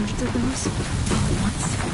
hundreds of those all at once.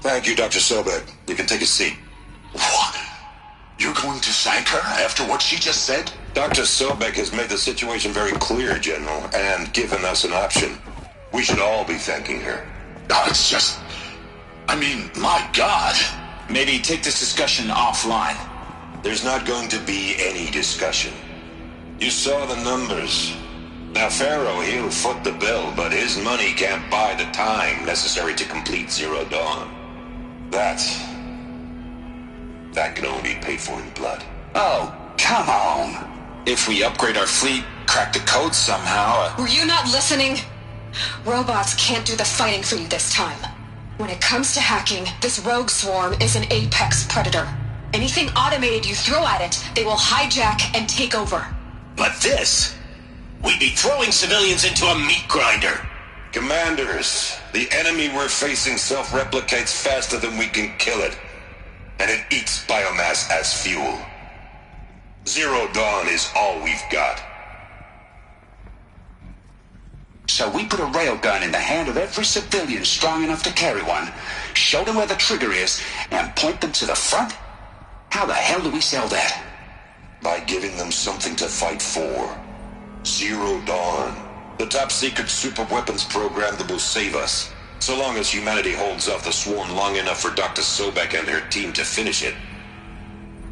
Thank you, Dr. Sobek. You can take a seat. What? You're going to thank her after what she just said? Dr. Sobek has made the situation very clear, General, and given us an option. We should all be thanking her. Oh, it's just... I mean, my God. Maybe take this discussion offline. There's not going to be any discussion. You saw the numbers. Now, Pharaoh, he'll foot the bill, but his money can't buy the time necessary to complete Zero Dawn. That can only be paid for in blood. Oh, come on. If we upgrade our fleet, crack the code somehow... Were you not listening? Robots can't do the fighting for you this time. When it comes to hacking, this rogue swarm is an apex predator. Anything automated you throw at it, they will hijack and take over. But this... we'd be throwing civilians into a meat grinder. Commanders, the enemy we're facing self-replicates faster than we can kill it. And it eats biomass as fuel. Zero Dawn is all we've got. So we put a railgun in the hand of every civilian strong enough to carry one, show them where the trigger is, and point them to the front? How the hell do we sell that? By giving them something to fight for. Zero Dawn. The top-secret super-weapons program that will save us. So long as humanity holds off the swarm long enough for Dr. Sobek and her team to finish it.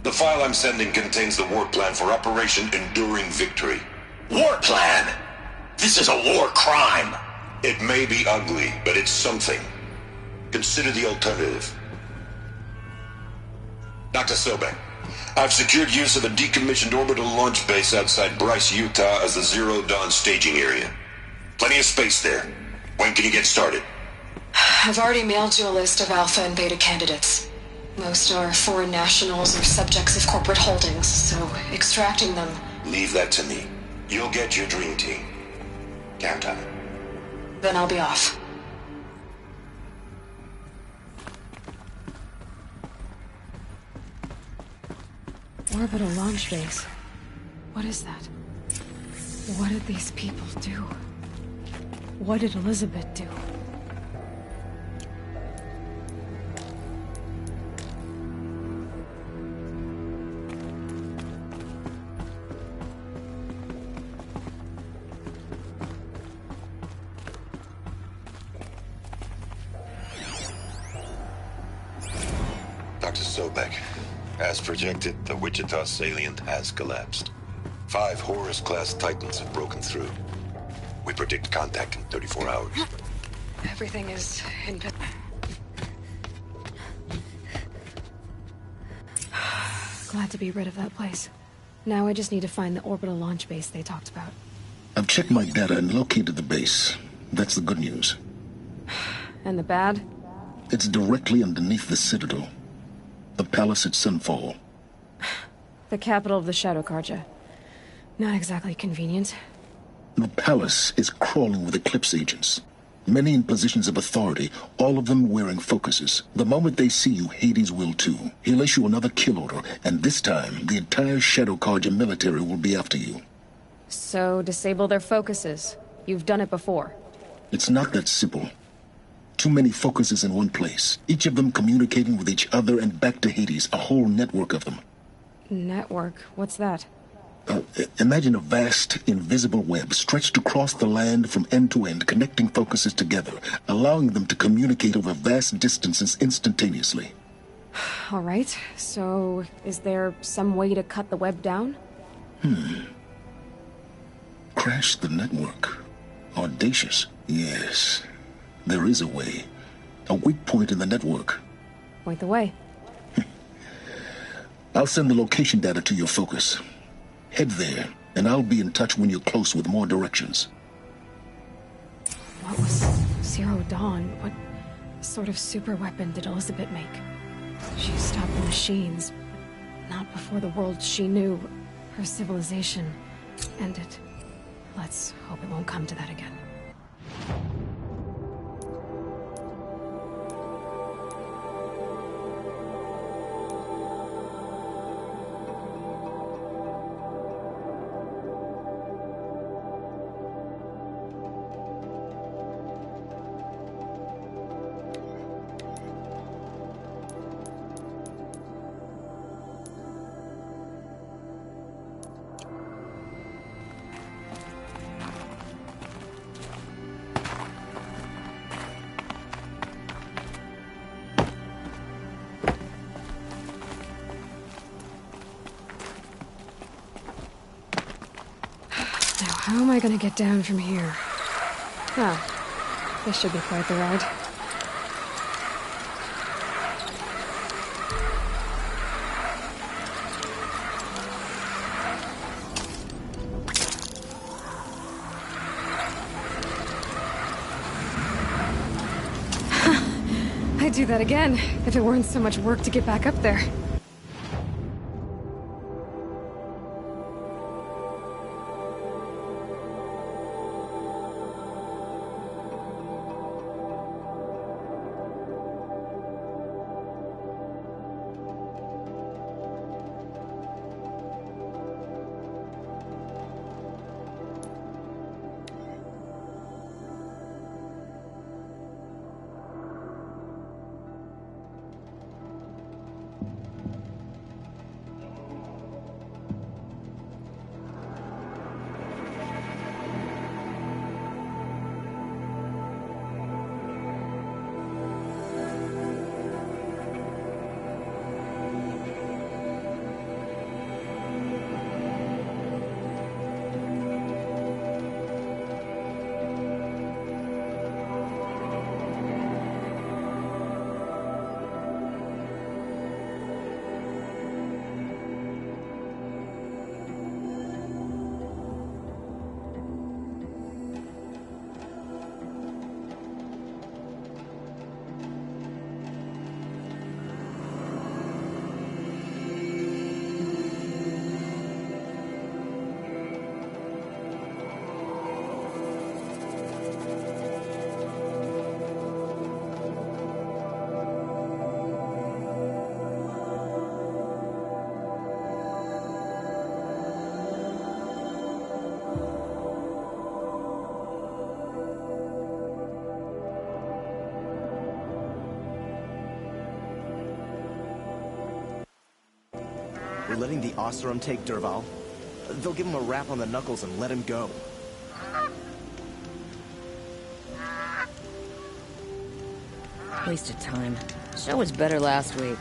The file I'm sending contains the war plan for Operation Enduring Victory. War plan? This is a war crime. It may be ugly, but it's something. Consider the alternative. Dr. Sobek, I've secured use of a decommissioned orbital launch base outside Bryce, Utah as the Zero Dawn staging area. Plenty of space there. When can you get started? I've already mailed you a list of alpha and beta candidates. Most are foreign nationals or subjects of corporate holdings, so extracting them... Leave that to me. You'll get your dream team. Count on it. Then I'll be off. Orbital launch base. What is that? What did these people do? What did Elizabeth do? Dr. Sobek, as projected, the Wichita salient has collapsed. 5 Horus-class Titans have broken through. We predict contact in 34 hours. Everything is in... Glad to be rid of that place. Now I just need to find the orbital launch base they talked about. I've checked my data and located the base. That's the good news. And the bad? It's directly underneath the Citadel. The palace at Sunfall. The capital of the Shadow Carja. Not exactly convenient. The palace is crawling with Eclipse agents. Many in positions of authority, all of them wearing focuses. The moment they see you, Hades will too. He'll issue another kill order, and this time, the entire Shadow Carja military will be after you. So, disable their focuses. You've done it before. It's not that simple. Too many focuses in one place, each of them communicating with each other and back to Hades, a whole network of them. Network? What's that? Imagine a vast, invisible web stretched across the land from end to end, connecting focuses together, allowing them to communicate over vast distances instantaneously. All right, so is there some way to cut the web down? Crash the network. Audacious. Yes, there is a way. A weak point in the network. Point the way. I'll send the location data to your focus. Head there, and I'll be in touch when you're close with more directions. What was Zero Dawn? What sort of super weapon did Elizabeth make? She stopped the machines, but not before the world she knew, her civilization, ended. Let's hope it won't come to that again. Now, how am I gonna get down from here? Oh, this should be quite the ride. I'd do that again, if it weren't so much work to get back up there. We're letting the Oseram take Derval. They'll give him a rap on the knuckles and let him go. Waste of time. Show was better last week.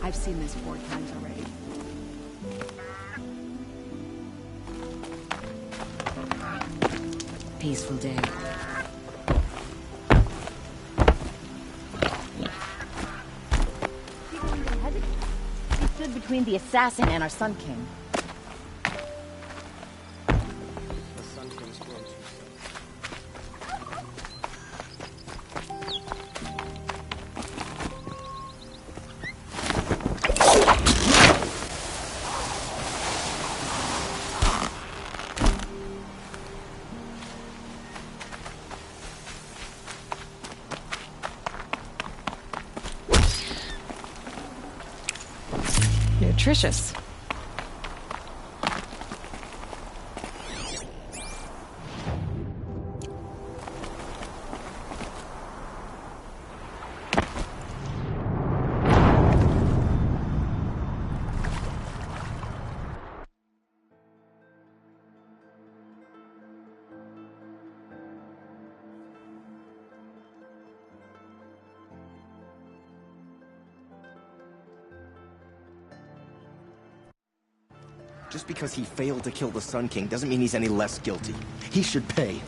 I've seen this 4 times already. Peaceful day. He stood between the assassin and our Sun King. The Sun King's grown too soon. Nutritious. Just because he failed to kill the Sun King doesn't mean he's any less guilty. He should pay.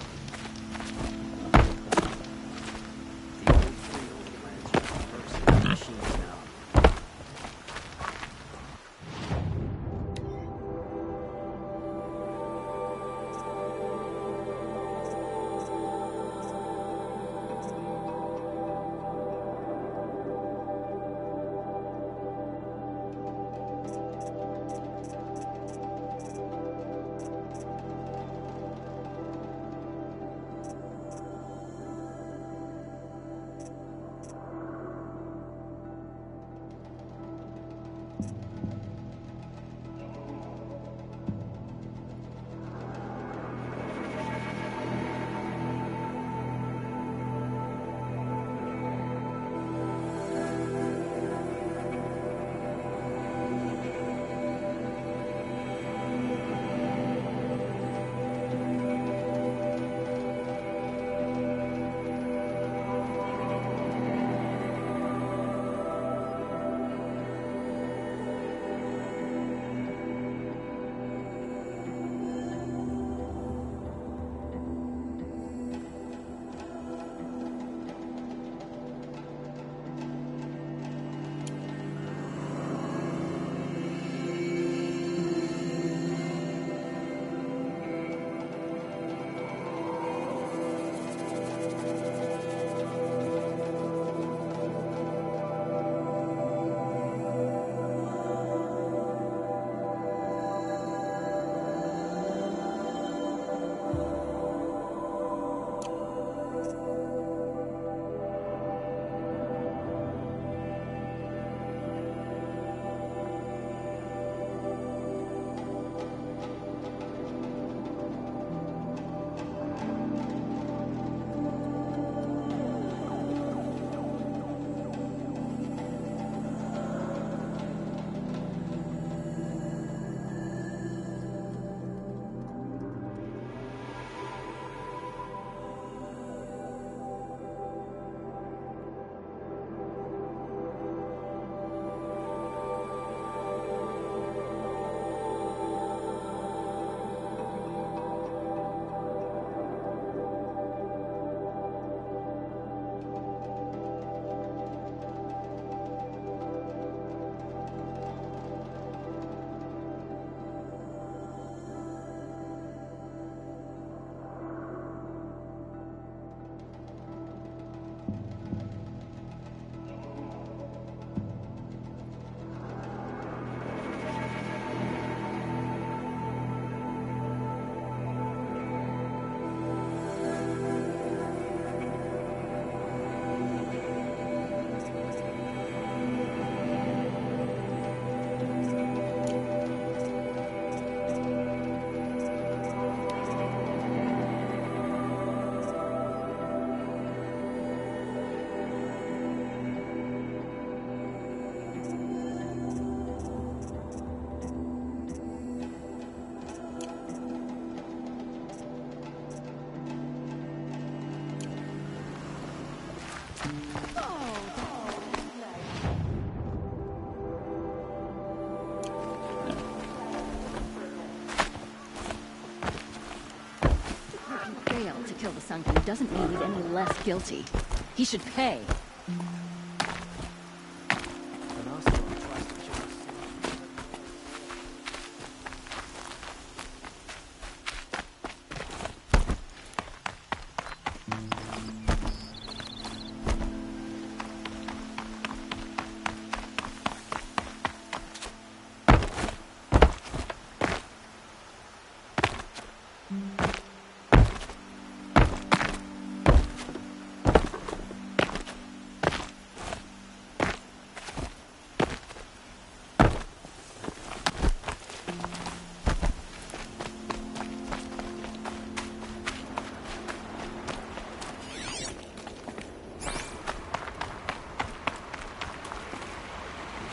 doesn't mean he's any less guilty. He should pay.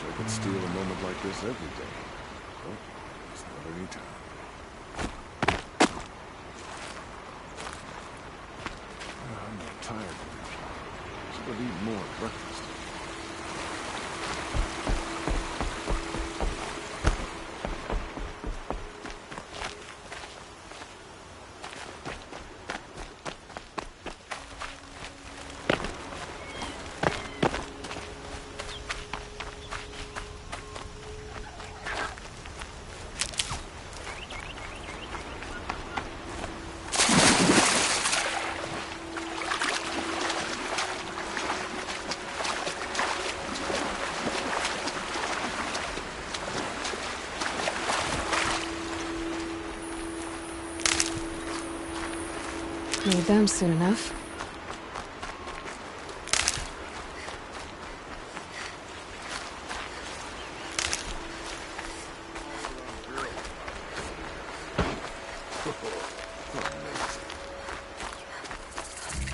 I could steal a moment like this every day. Well, it's not any time. I'm not tired. Should have eaten more at breakfast. Need them soon enough.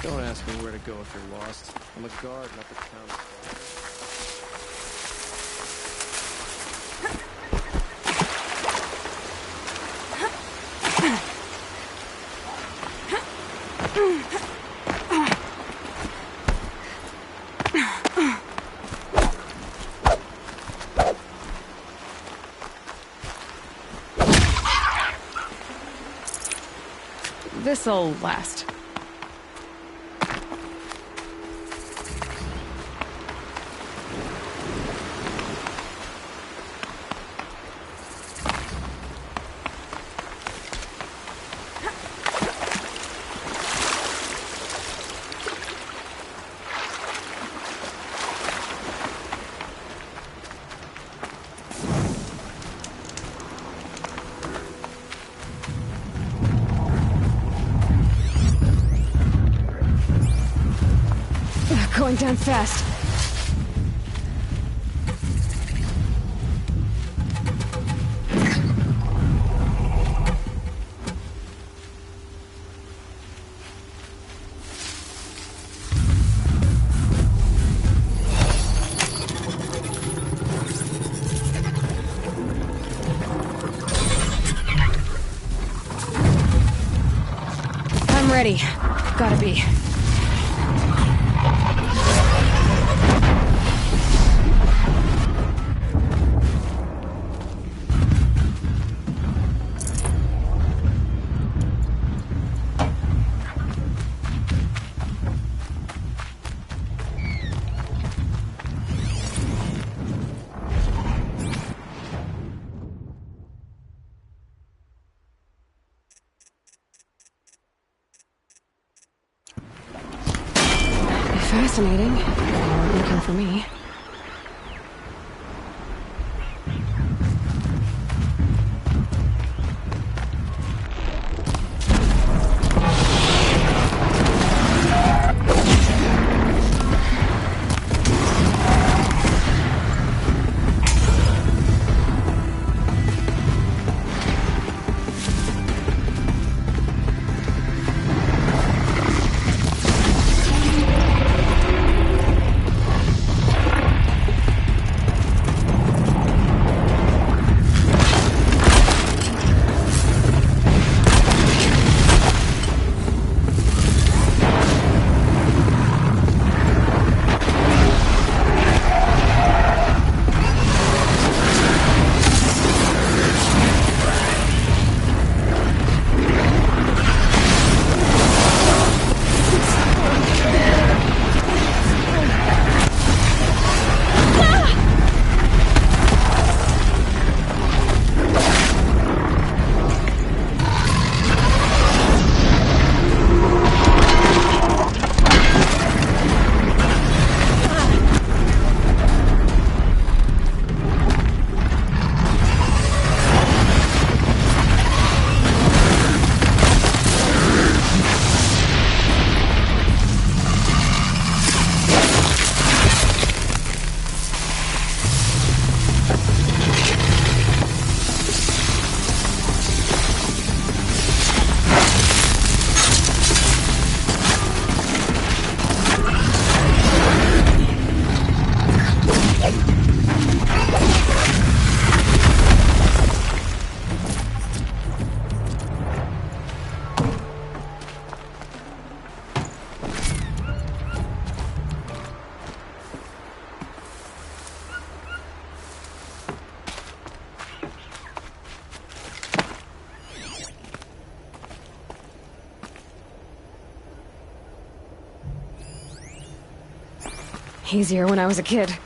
Don't ask me where to go if you're lost. I'm a guard, not the town. This'll last. Going down fast. I'm ready. Gotta be. Fascinating. Looking for me. Easier when I was a kid.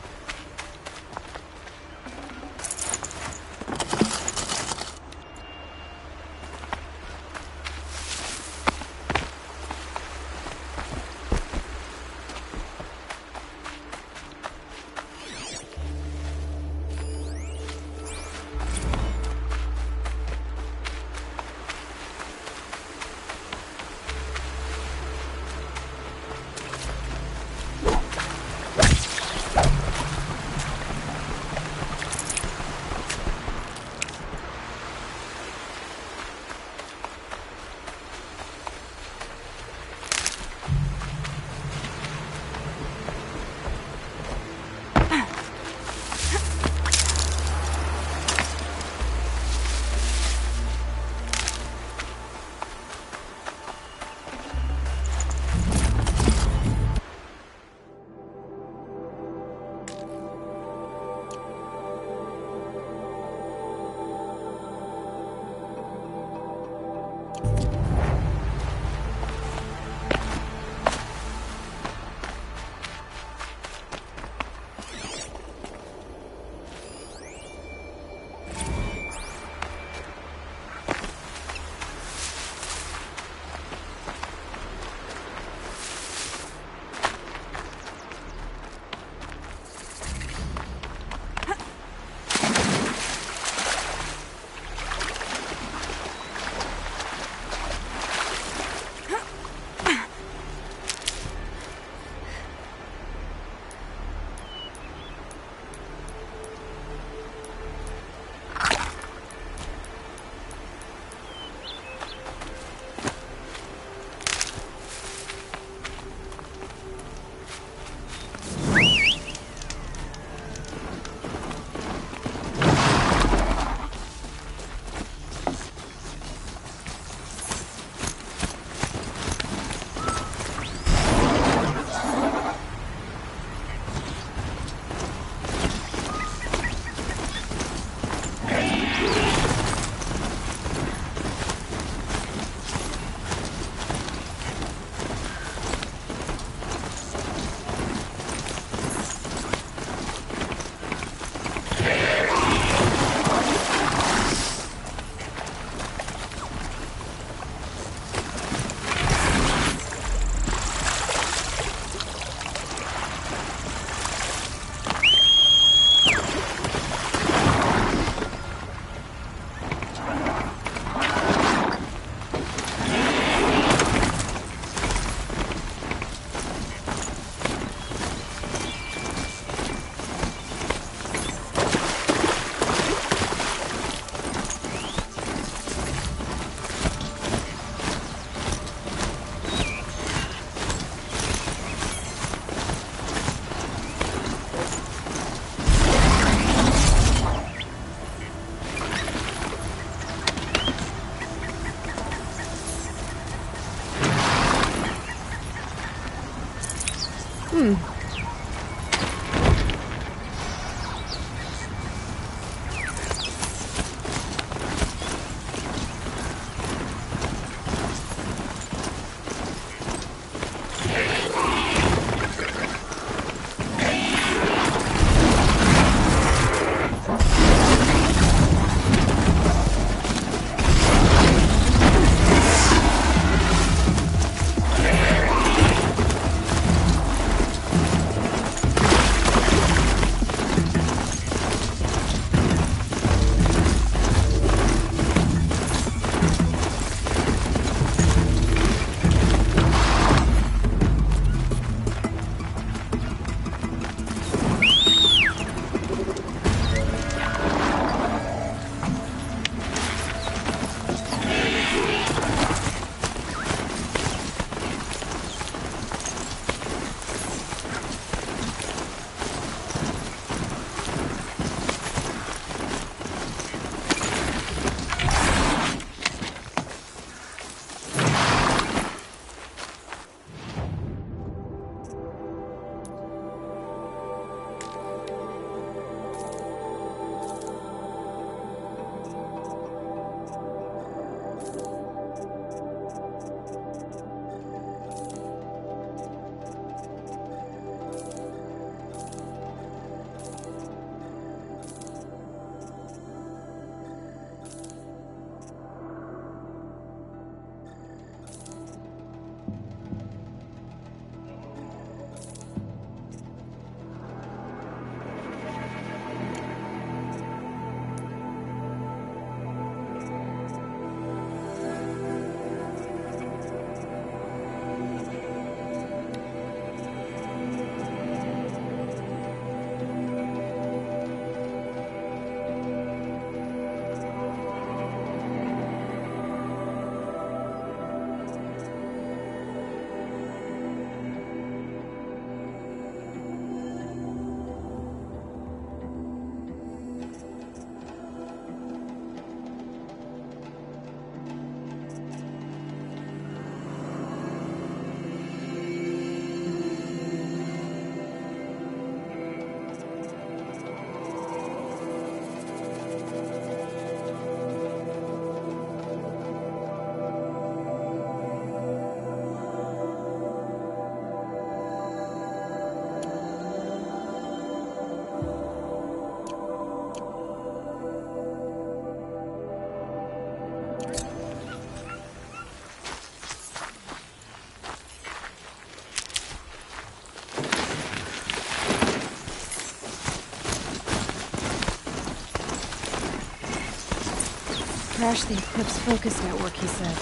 Crash the Eclipse Focus Network, he said.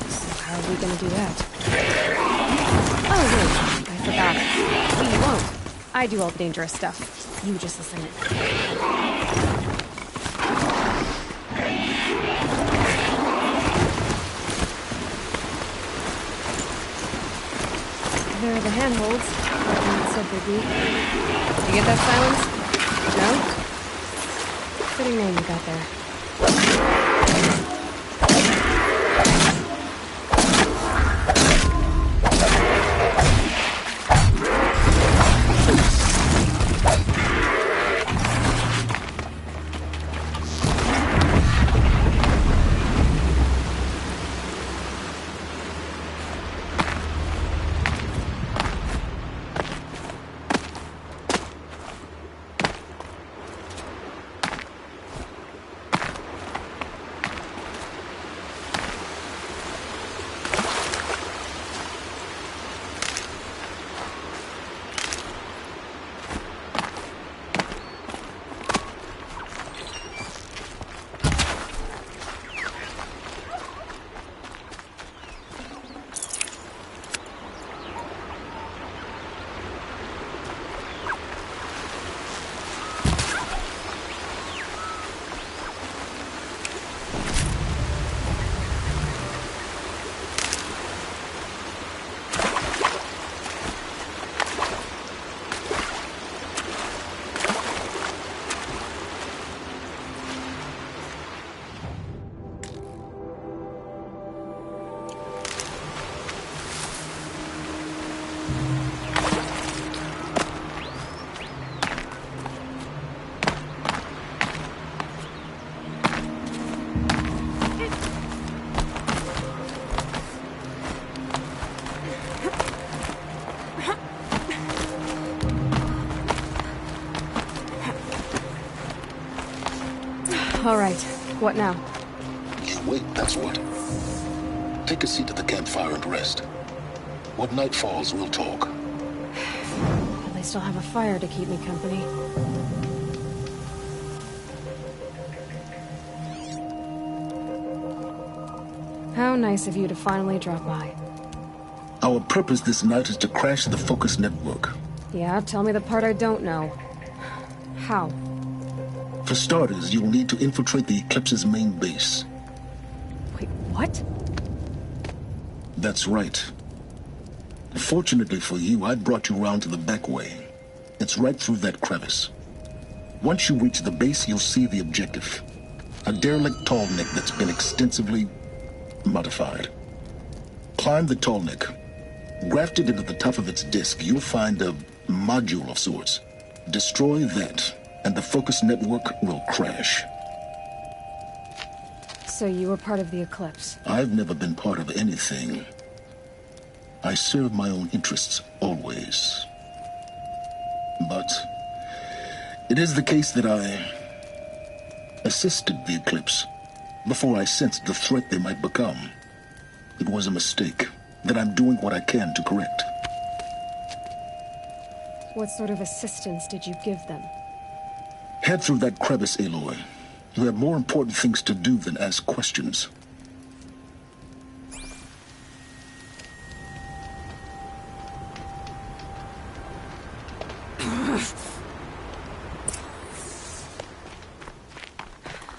So how are we gonna do that? Oh, wait, I forgot. We won't. I do all the dangerous stuff. You just listen in. There are the handholds. Like said they'd be. Did you get that, Silence? No? Fitting name you got there. All right. What now? You wait, that's what. Take a seat at the campfire and rest. When night falls, we'll talk. At least I'll have a fire to keep me company. How nice of you to finally drop by. Our purpose this night is to crash the Focus Network. Yeah, tell me the part I don't know. How? For starters, you'll need to infiltrate the Eclipse's main base. Wait, what? That's right. Fortunately for you, I brought you round to the back way. It's right through that crevice. Once you reach the base, you'll see the objective. A derelict tall neck that's been extensively modified. Climb the tall neck. Grafted into the top of its disk, you'll find a module of sorts. Destroy that, and the Focus Network will crash. So you were part of the Eclipse? I've never been part of anything. I serve my own interests, always. But it is the case that I assisted the Eclipse before I sensed the threat they might become. It was a mistake that I'm doing what I can to correct. What sort of assistance did you give them? Head through that crevice, Aloy. You have more important things to do than ask questions.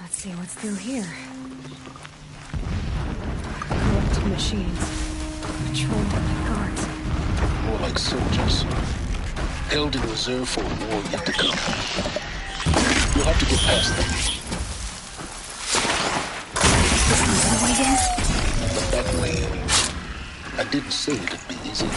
Let's see what's through here. Corrupted machines. Patrolled by guards. More like soldiers. Held in reserve for a war yet to come. You'll have to get past them. The back way. I didn't say it'd be easy.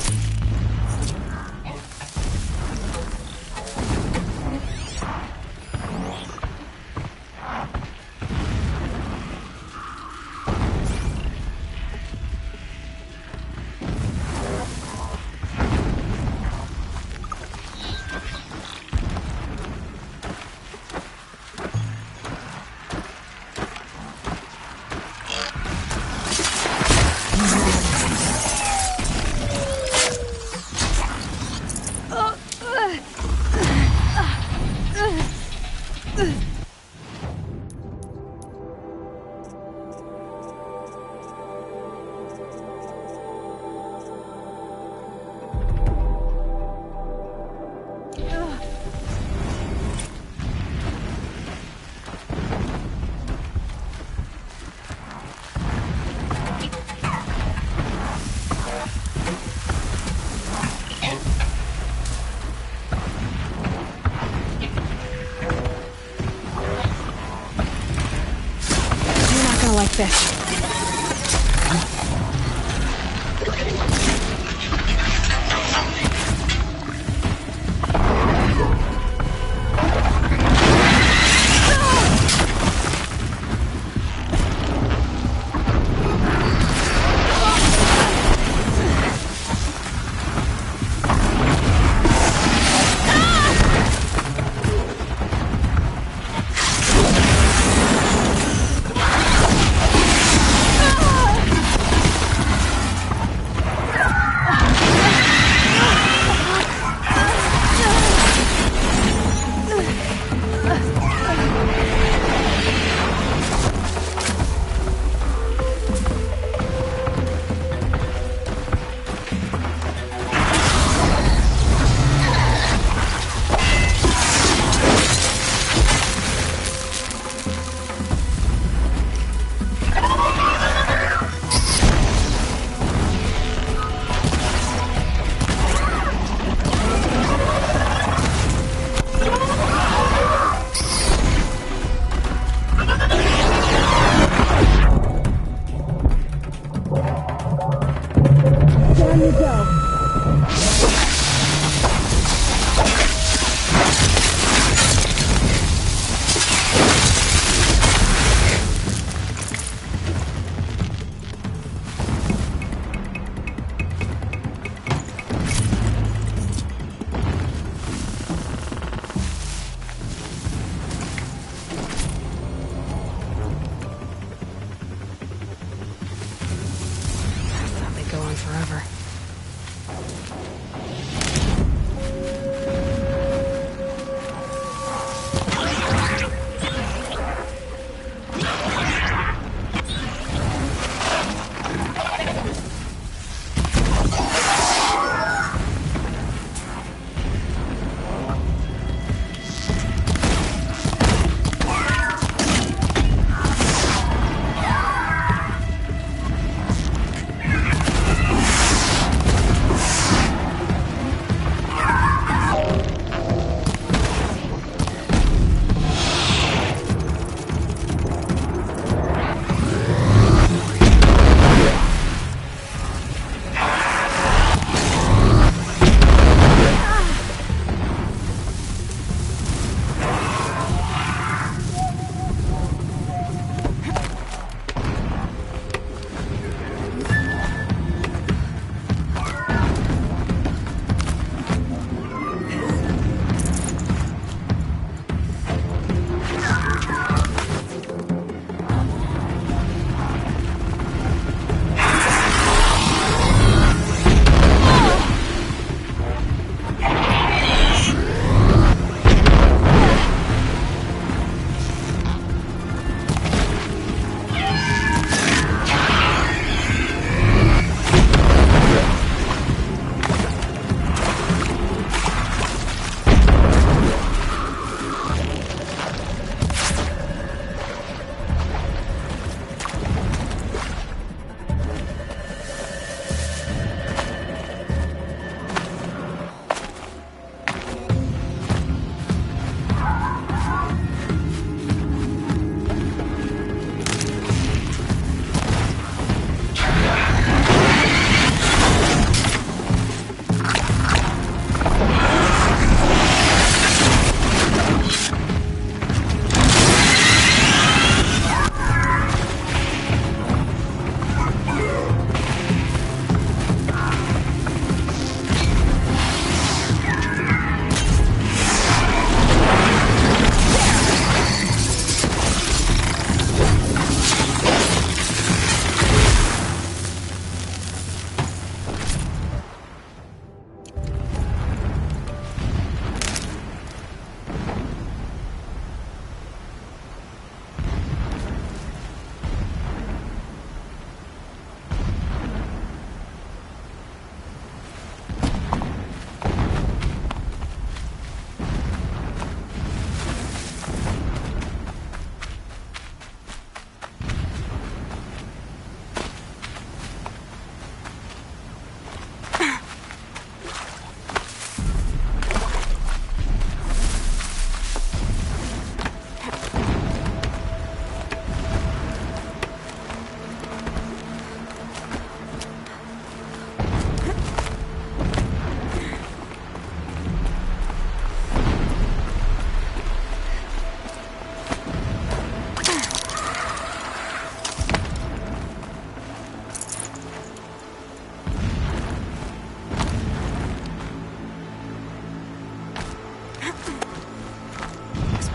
like this.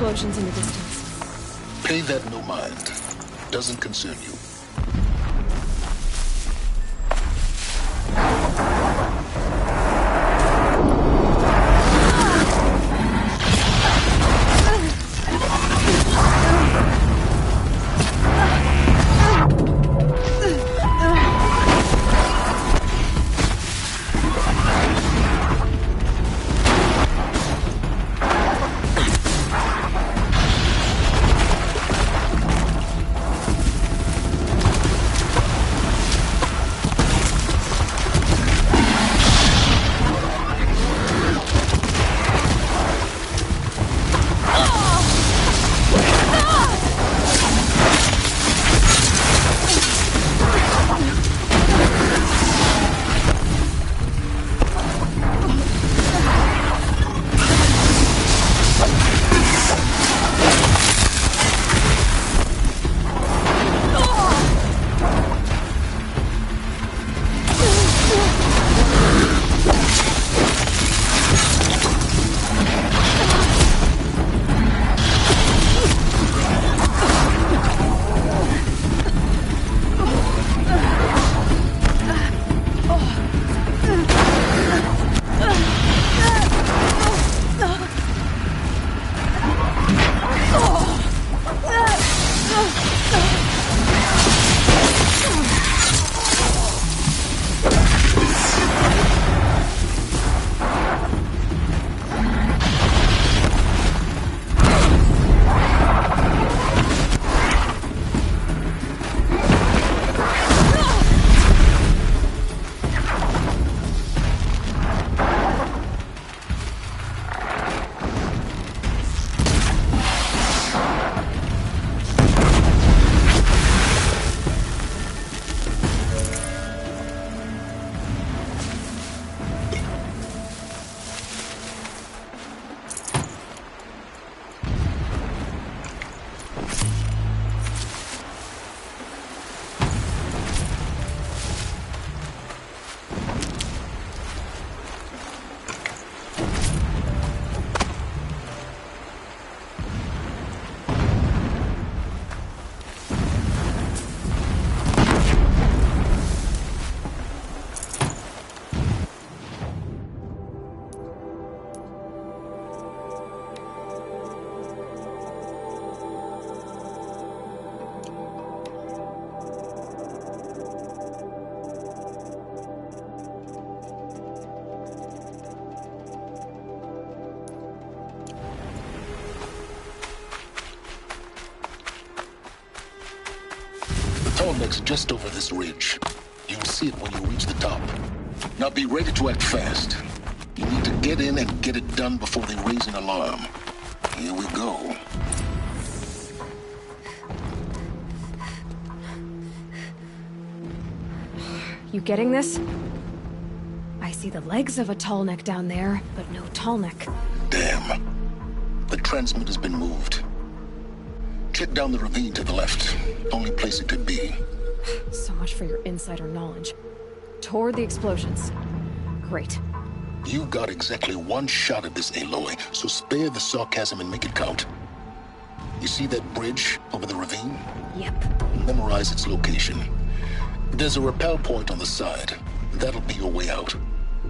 explosions in the distance. Pay that no mind. Doesn't concern you. Tallneck's just over this ridge. You'll see it when you reach the top. Now be ready to act fast. You need to get in and get it done before they raise an alarm. Here we go. You getting this? I see the legs of a Tallneck down there, but no Tallneck. Damn. The transmitter's been moved. Check down the ravine to the left. Only place it could be. So much for your insider knowledge. Toward the explosions. Great. You got exactly one shot at this, Aloy, so spare the sarcasm and make it count. You see that bridge over the ravine? Yep. Memorize its location. There's a rappel point on the side. That'll be your way out.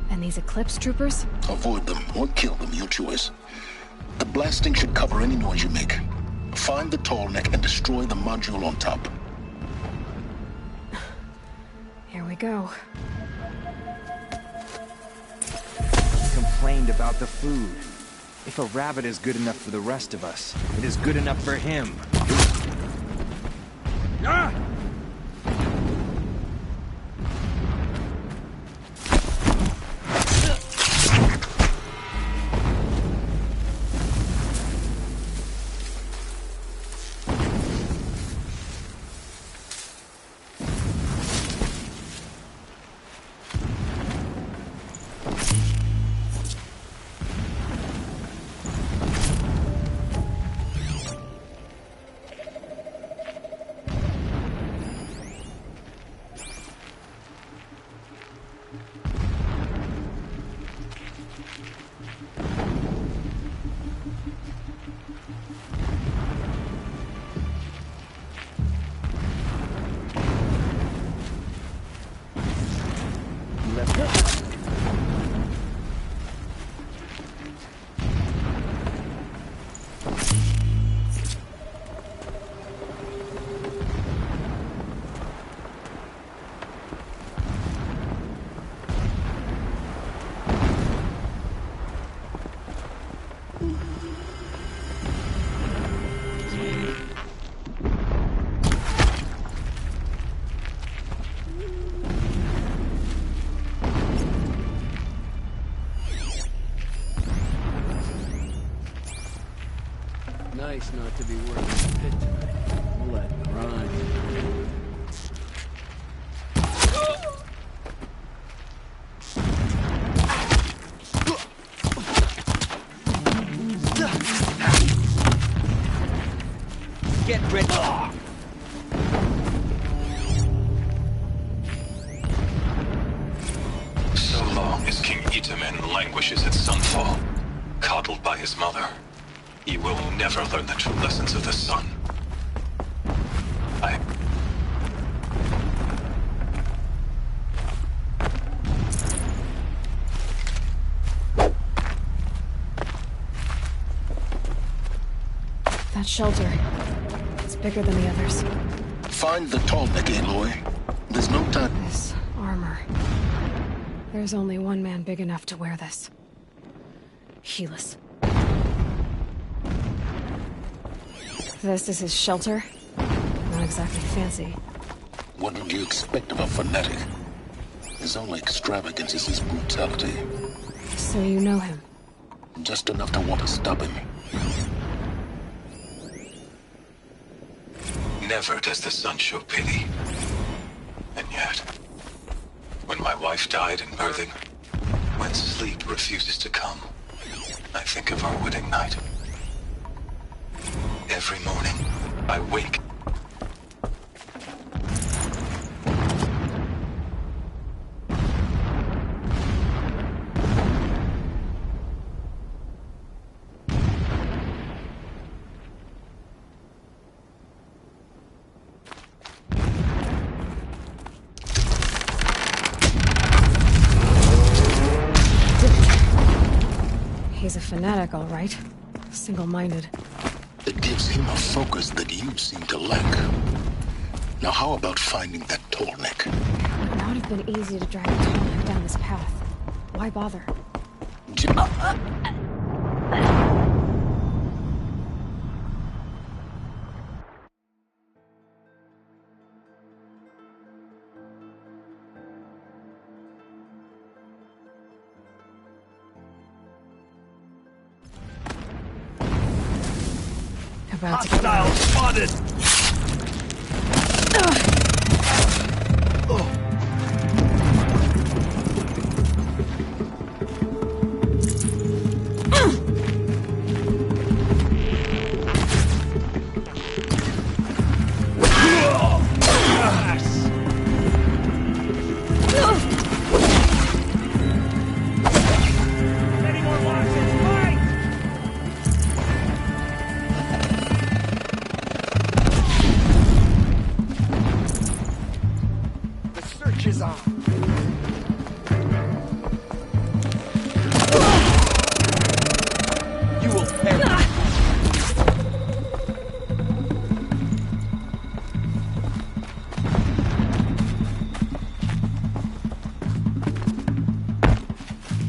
And these Eclipse troopers? Avoid them or kill them, your choice. The blasting should cover any noise you make. Find the Tallneck and destroy the module on top. Here we go. Complained about the food. If a rabbit is good enough for the rest of us, it is good enough for him. Ah! Nice not to be working a bit tonight. All that grind. Get ready. So long as King Itamen languishes at Sunfall, coddled by his mother, he will never learn the true lessons of the sun. That shelter. It's bigger than the others. Find the Tallneck, Aloy. There's no time. This armor. There's only one man big enough to wear this. Helis. This is his shelter? Not exactly fancy. What would you expect of a fanatic? His only extravagance is his brutality. So you know him? Just enough to want to stop him. Never does the sun show pity. And yet, when my wife died in birthing, when sleep refuses to come, I think of our wedding night. Every morning, I wake. He's a fanatic, all right. Single-minded. It gives him a focus that you seem to lack. Now how about finding that Tallneck? It would not have been easy to drag a Tallneck down this path. Why bother? About to get Hostile spotted!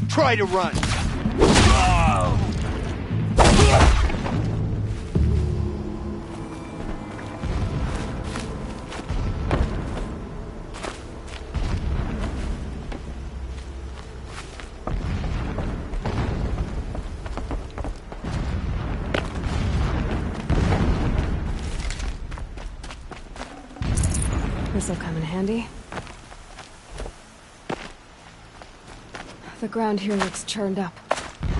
Try to run. This'll come in handy. The ground here looks churned up.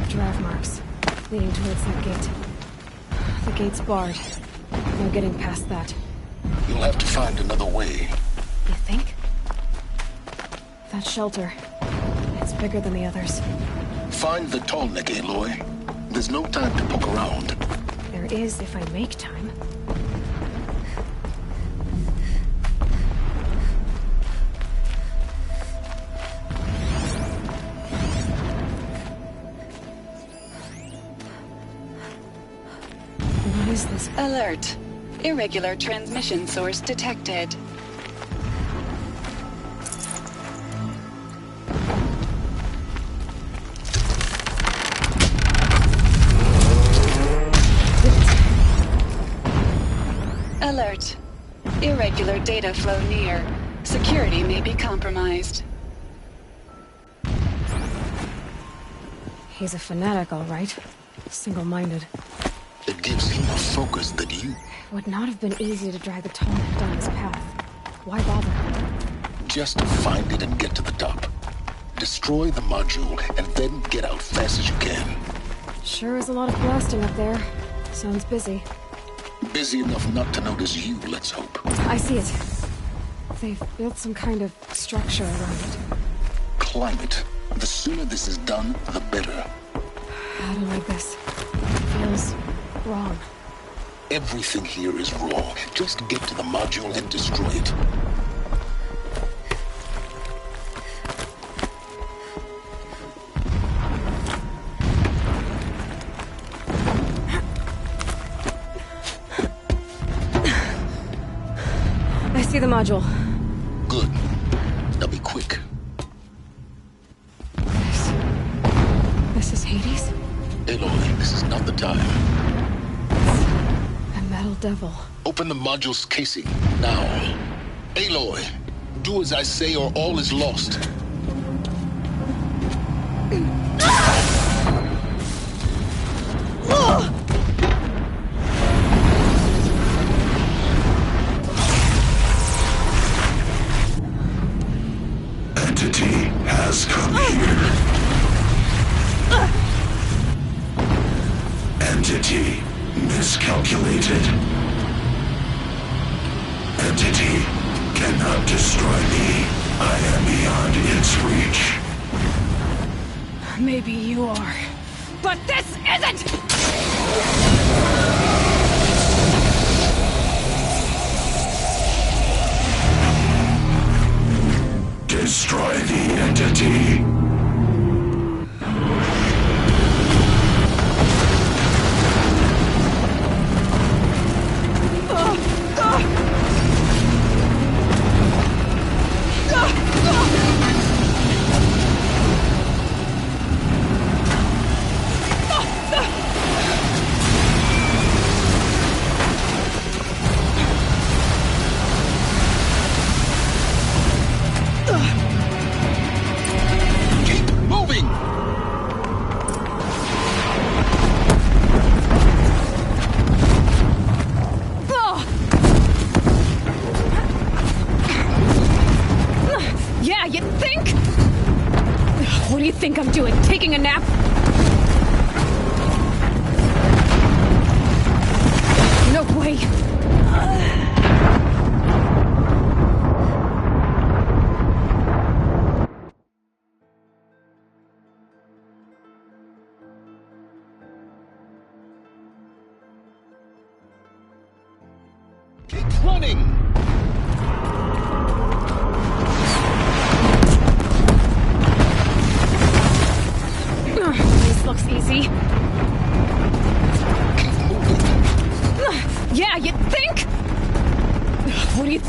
Drive marks, leading towards that gate. The gate's barred. No getting past that. You'll have to find another way. You think? That shelter. It's bigger than the others. Find the Tallneck, Aloy. There's no time to poke around. There is if I make time. What is this? Alert. Irregular transmission source detected. Alert. Irregular data flow near. Security may be compromised. He's a fanatic, all right. Single-minded. It gives him a focus that you... It would not have been easy to drag the Tallneck down his path. Why bother? Just find it and get to the top. Destroy the module, and then get out fast as you can. Sure is a lot of blasting up there. Sounds busy. Busy enough not to notice you, let's hope. I see it. They've built some kind of structure around it. Climb it. The sooner this is done, the better. I don't like this. It feels wrong. Everything here is raw. Just get to the module and destroy it. I see the module. Good. Now be quick. This is Hades? Aloy, this is not the time. A metal devil. Open the module's casing, now. Aloy, do as I say or all is lost. Entity has come here. Entity miscalculated. Entity cannot destroy me. I am beyond its reach. Maybe you are. But this isn't! Destroy the entity. What do you think I'm doing? Taking a nap? No way! Keep running! This looks easy. Keep moving. Yeah, you think? What do you...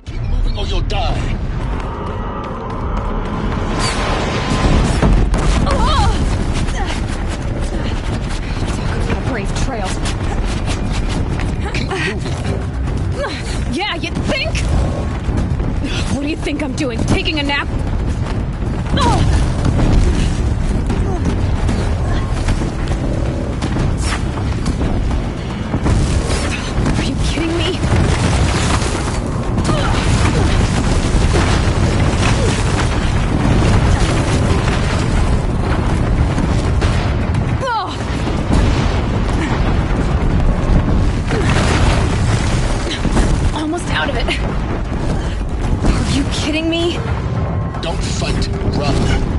Keep moving or you'll die. Brave trails. Keep moving. Yeah, you think? What do you think I'm doing? Taking a nap? Are you kidding me? Out of it. Are you kidding me? Don't fight, run.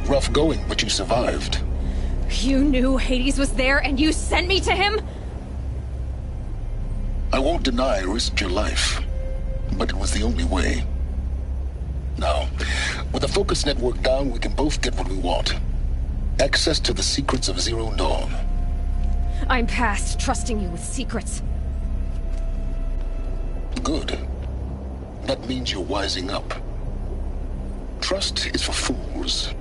Rough going, but you survived. You knew Hades was there and you sent me to him? I won't deny I risked your life, but it was the only way. Now, with the focus network down, we can both get what we want. Access to the secrets of Zero Dawn. I'm past trusting you with secrets. Good. That means you're wising up. Trust is for fools.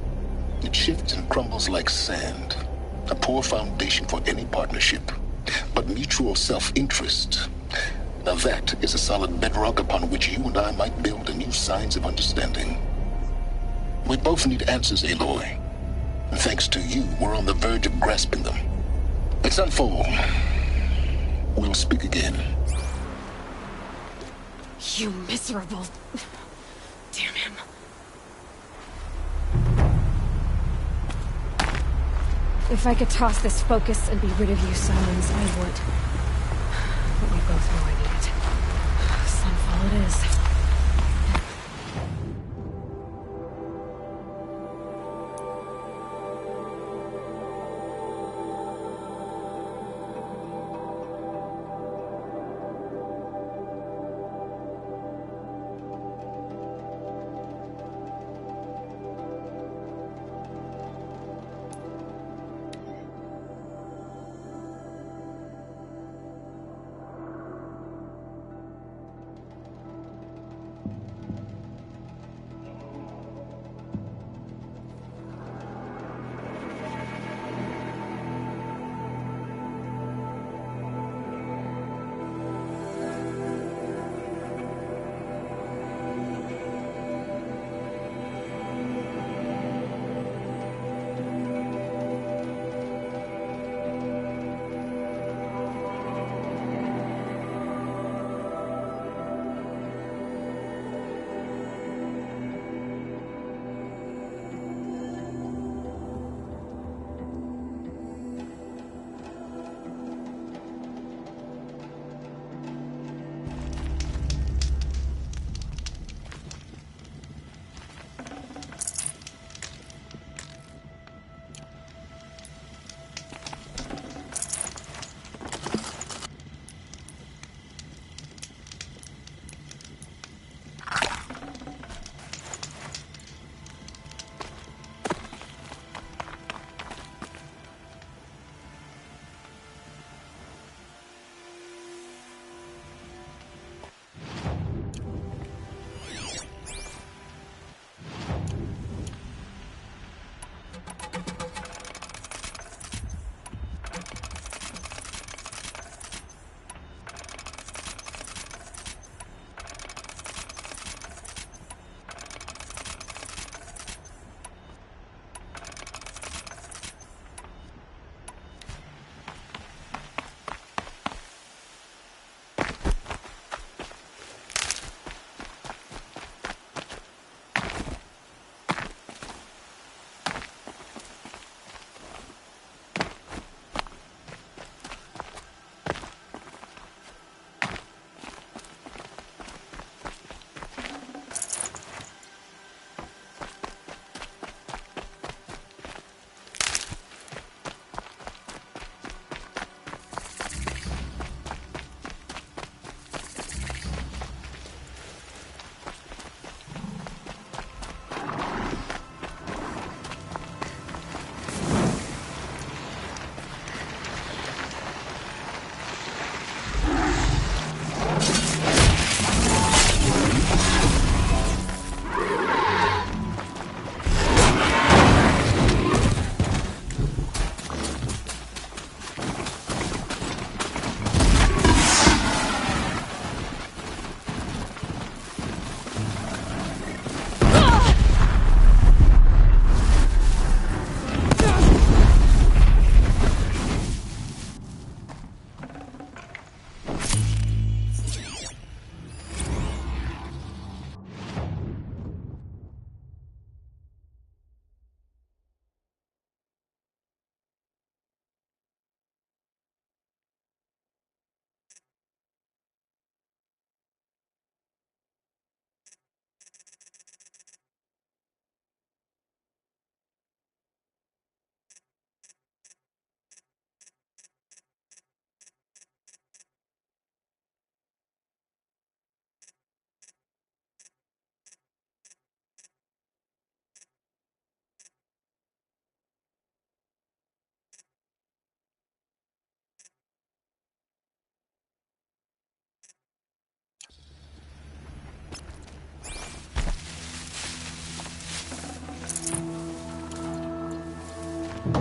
It shifts and crumbles like sand. A poor foundation for any partnership. But mutual self-interest, now that is a solid bedrock upon which you and I might build a new science of understanding. We both need answers, Aloy. And thanks to you, we're on the verge of grasping them. Let's unfold. We'll speak again. You miserable... Damn him. If I could toss this focus and be rid of you, Sylens, I would. But we both know I need it. Sunfall it is. Can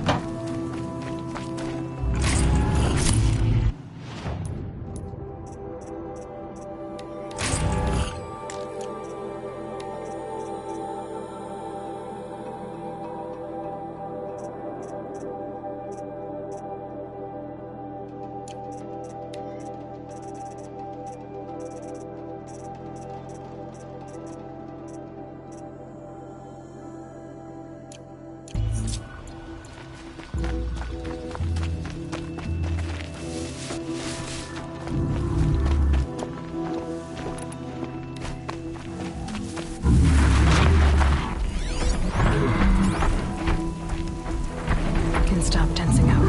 stop tensing up.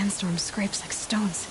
sandstorm scrapes like stones.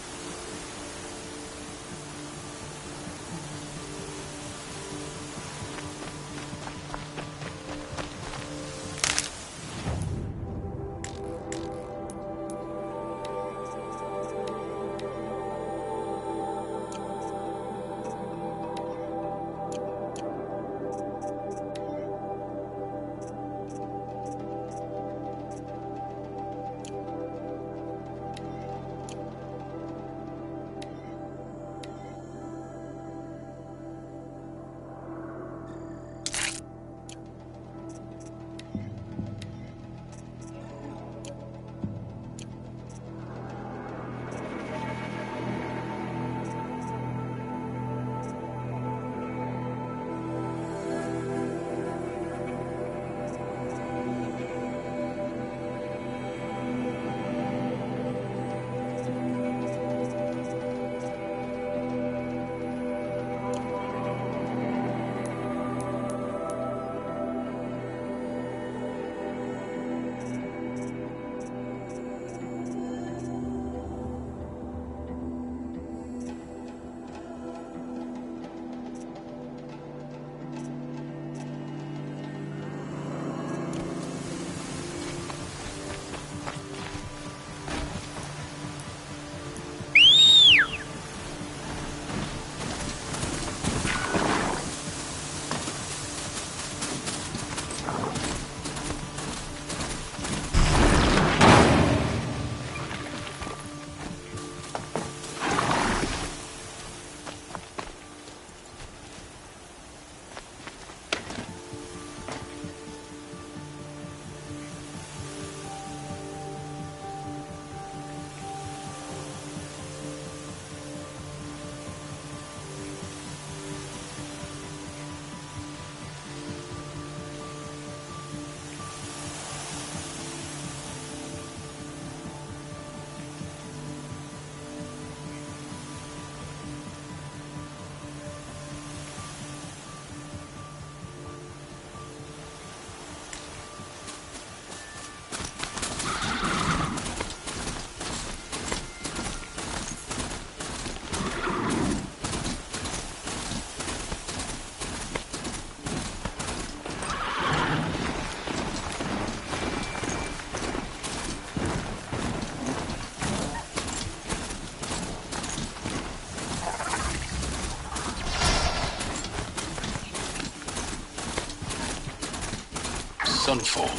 Sunfall.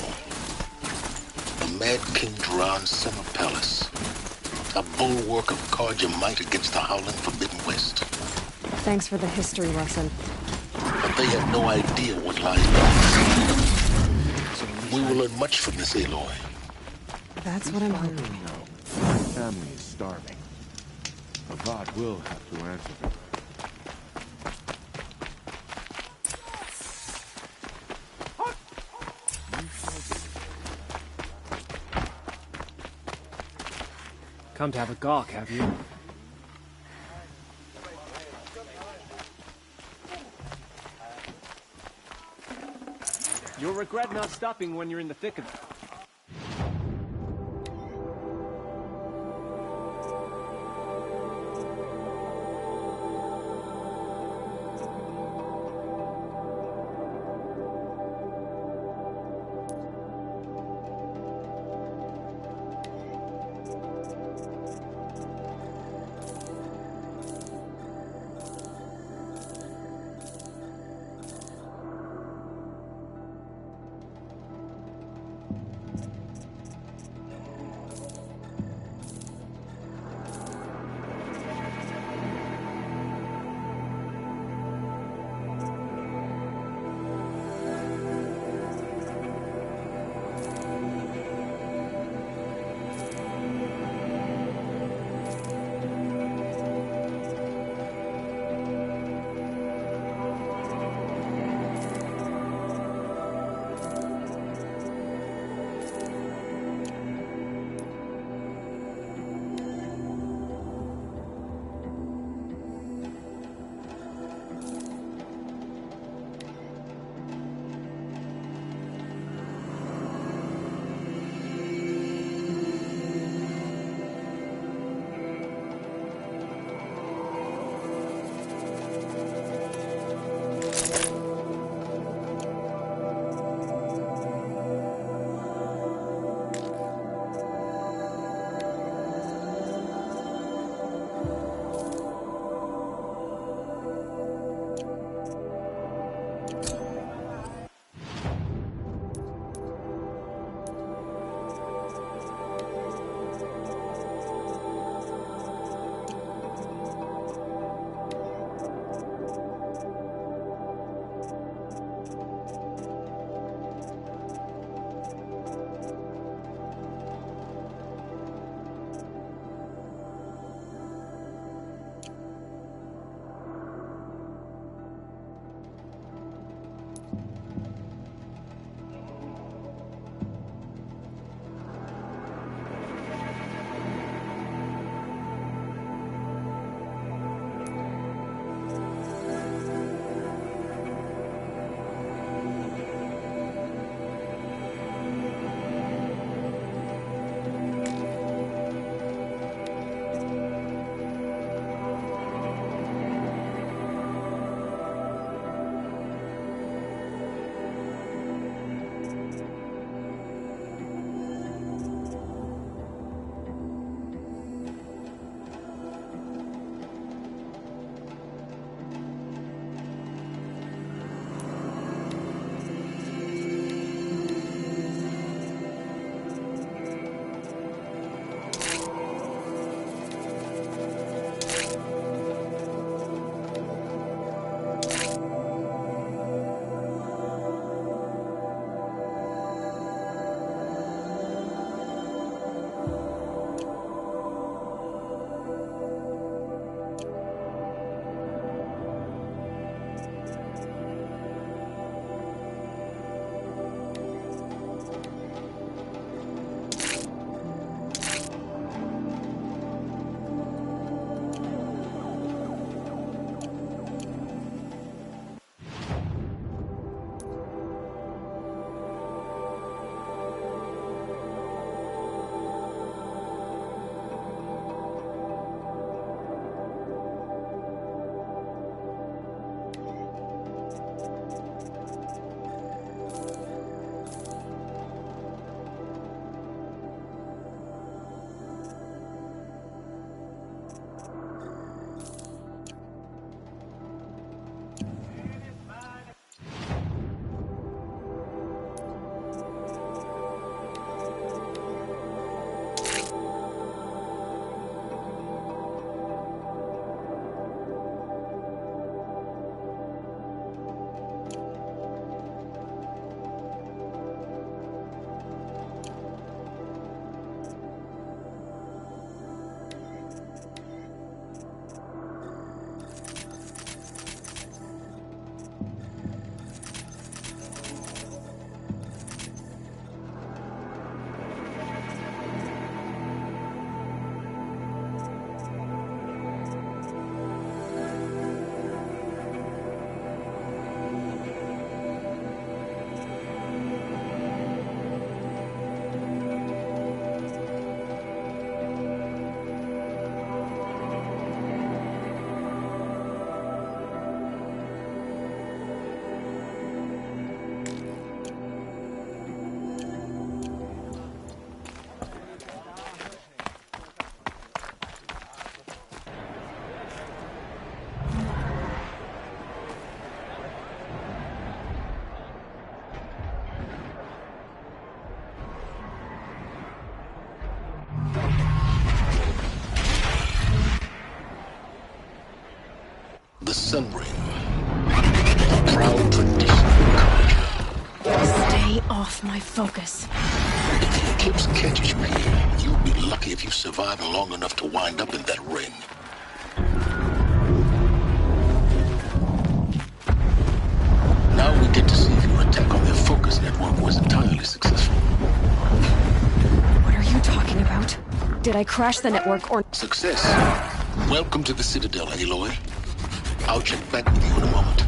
The Mad King Duran's summer palace. A bulwark of Carja might against the howling Forbidden West. Thanks for the history lesson. But they have no idea what lies beyond. We will learn much from this, Aloy. That's what I'm hoping. My family is starving. Avad will have to answer for that. Come to have a gawk, have you? You'll regret not stopping when you're in the thick of it. Sun Ring. A proud tradition of Carja. Stay off my focus. If the eclipse catches you here, you'll be lucky if you survive long enough to wind up in that ring. Now we get to see if your attack on their focus network was entirely successful. What are you talking about? Did I crash the network or... Success. Welcome to the Citadel, Aloy. I'll check back with you in a moment.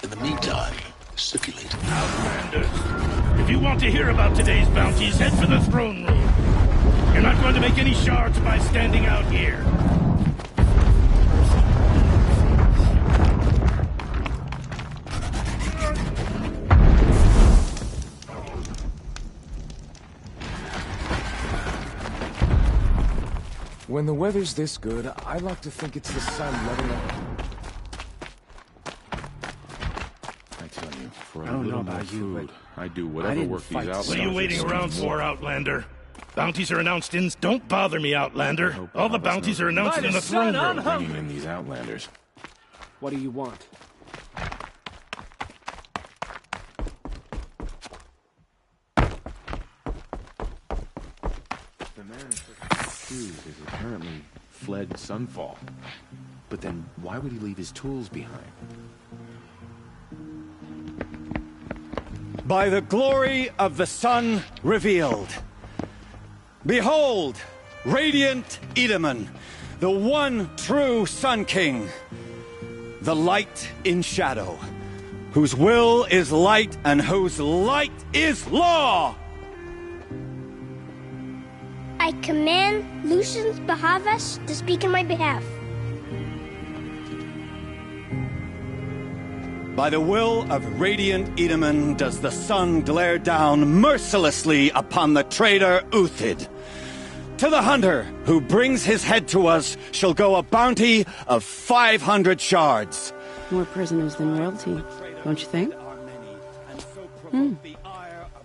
In the meantime, circulate. Outlanders, if you want to hear about today's bounties, head for the throne room. You're not going to make any shards by standing out here. When the weather's this good, I like to think it's the sun letting up. I tell you, for a little more food, I do whatever work these outlanders. What are you waiting around for, Outlander? Bounties are announced in... Don't bother me, Outlander. All the bounties are announced in the throne room. Bringing in these outlanders. What do you want? The man is apparently fled Sunfall. But then, why would he leave his tools behind? By the glory of the sun revealed. Behold, radiant Edaman, the one true Sun King. The light in shadow, whose will is light and whose light is law. I command Lucius Bahavas to speak in my behalf. By the will of radiant Edaman does the sun glare down mercilessly upon the traitor Uthid. To the hunter who brings his head to us shall go a bounty of 500 shards. More prisoners than royalty, don't you think?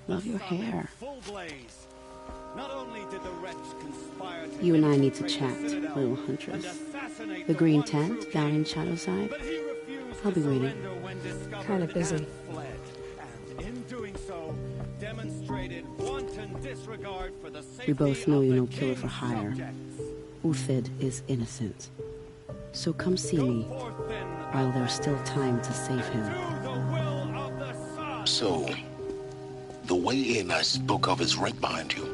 Love your hair. You and I need to chat, little huntress. The green tent down in Shadowside. I'll be waiting. Kind of busy. We both know you're no killer for hire. Uthid is innocent. So come see me while there's still time to save him. So, the way in I spoke of is right behind you.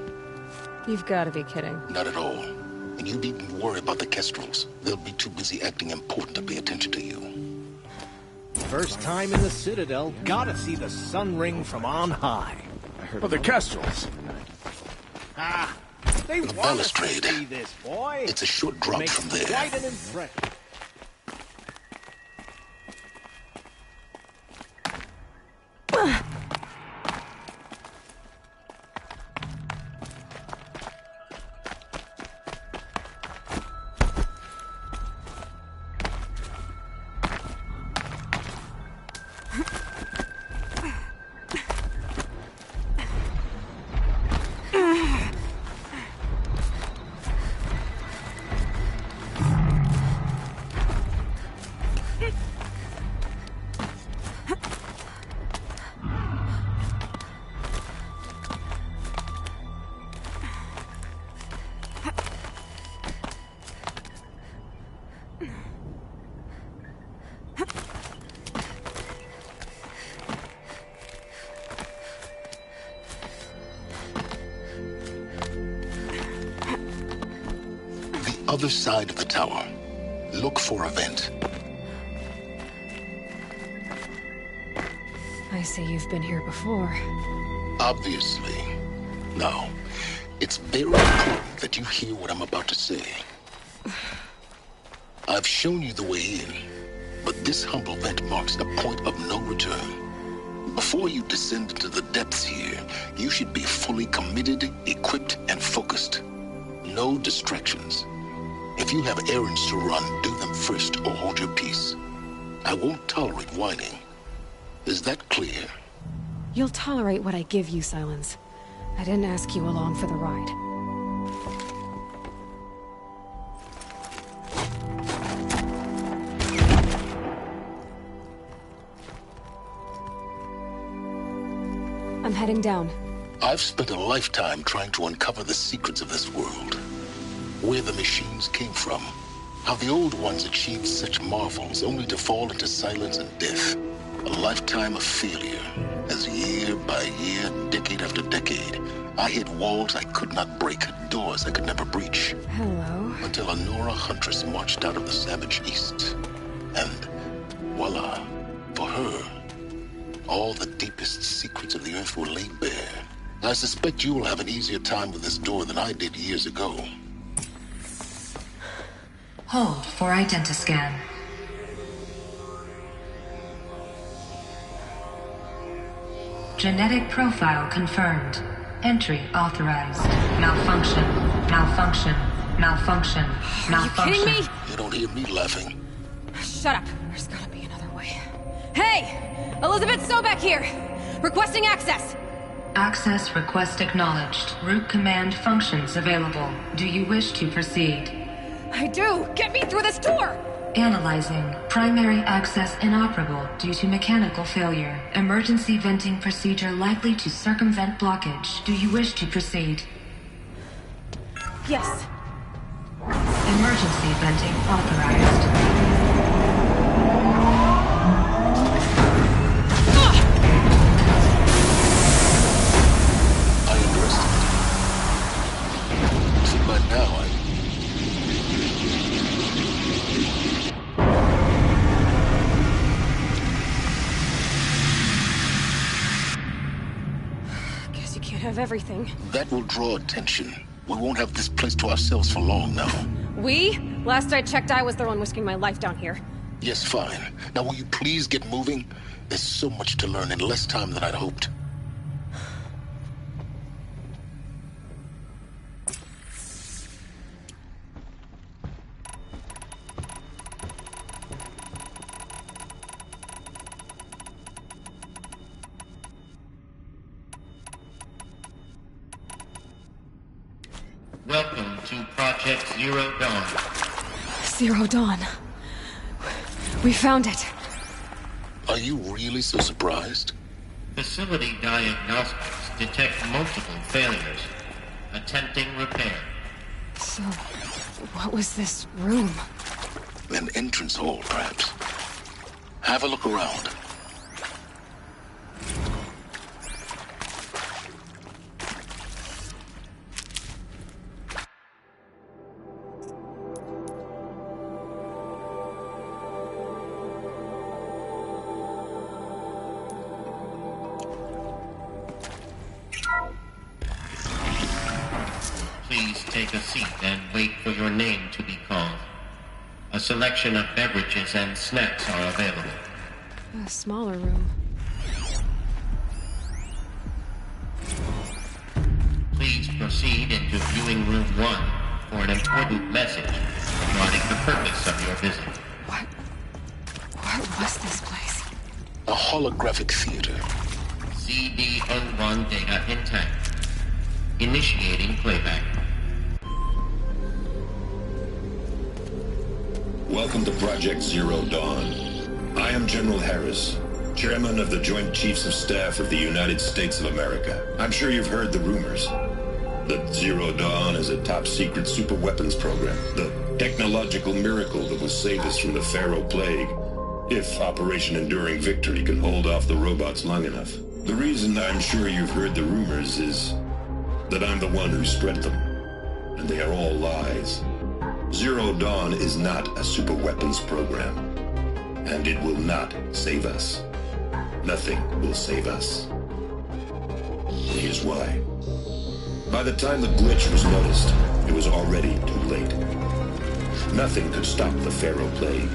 You've got to be kidding. Not at all. And you needn't worry about the Kestrels. They'll be too busy acting important to pay attention to you. First time in the Citadel, gotta see the Sun Ring from on high. But the Kestrels. Ah, they The want us to balustrade. see this, boy. It's a short drop Makes from there. quite an impression. Other side of the tower. Look for a vent. I see you've been here before. Obviously. Now, it's very important that you hear what I'm about to say. I've shown you the way in, but this humble vent marks a point of no return. Before you descend into the depths here, you should be fully committed, equipped, and focused. No distractions. If you have errands to run, do them first or hold your peace. I won't tolerate whining. Is that clear? You'll tolerate what I give you, Silence. I didn't ask you along for the ride. heading down. I've spent a lifetime trying to uncover the secrets of this world. Where the machines came from. How the old ones achieved such marvels only to fall into silence and death. A lifetime of failure. As year by year, decade after decade, I hit walls I could not break, doors I could never breach. Hello. Until a Nora huntress marched out of the savage east. And voila, for her, all the deepest secrets of the earth were laid bare. I suspect you will have an easier time with this door than I did years ago. Hold for identiscan. Genetic profile confirmed. Entry authorized. Malfunction. Malfunction. Malfunction. Malfunction. Are you kidding me? You don't hear me laughing. Shut up. There's gotta be another way. Hey! Elizabeth Sobek here! Requesting access! Access request acknowledged. Root command functions available. Do you wish to proceed? I do! Get me through this door! Analyzing. Primary access inoperable due to mechanical failure. Emergency venting procedure likely to circumvent blockage. Do you wish to proceed? Yes. Emergency venting authorized. Of everything. That will draw attention. We won't have this place to ourselves for long now. We? Last I checked, I was the one risking my life down here. Yes, fine. Now will you please get moving? There's so much to learn in less time than I'd hoped. Welcome to Project Zero Dawn. Zero Dawn. We found it. Are you really so surprised? Facility diagnostics detect multiple failures. Attempting repair. So, what was this room? An entrance hall, perhaps. Have a look around. Take a seat and wait for your name to be called. A selection of beverages and snacks are available. A smaller room. Please proceed into viewing room 1 for an important message regarding the purpose of your visit. What was this place? A holographic theater. CD01 data intact. Initiating playback. Welcome to Project Zero Dawn. I am General Harris, Chairman of the Joint Chiefs of Staff of the United States of America. I'm sure you've heard the rumors that Zero Dawn is a top-secret superweapons program, the technological miracle that will save us from the Pharaoh Plague, if Operation Enduring Victory can hold off the robots long enough. The reason I'm sure you've heard the rumors is that I'm the one who spread them, and they are all lies. Zero Dawn is not a superweapons program, and it will not save us. Nothing will save us. Here's why. By the time the glitch was noticed, it was already too late. Nothing could stop the Pharaoh Plague.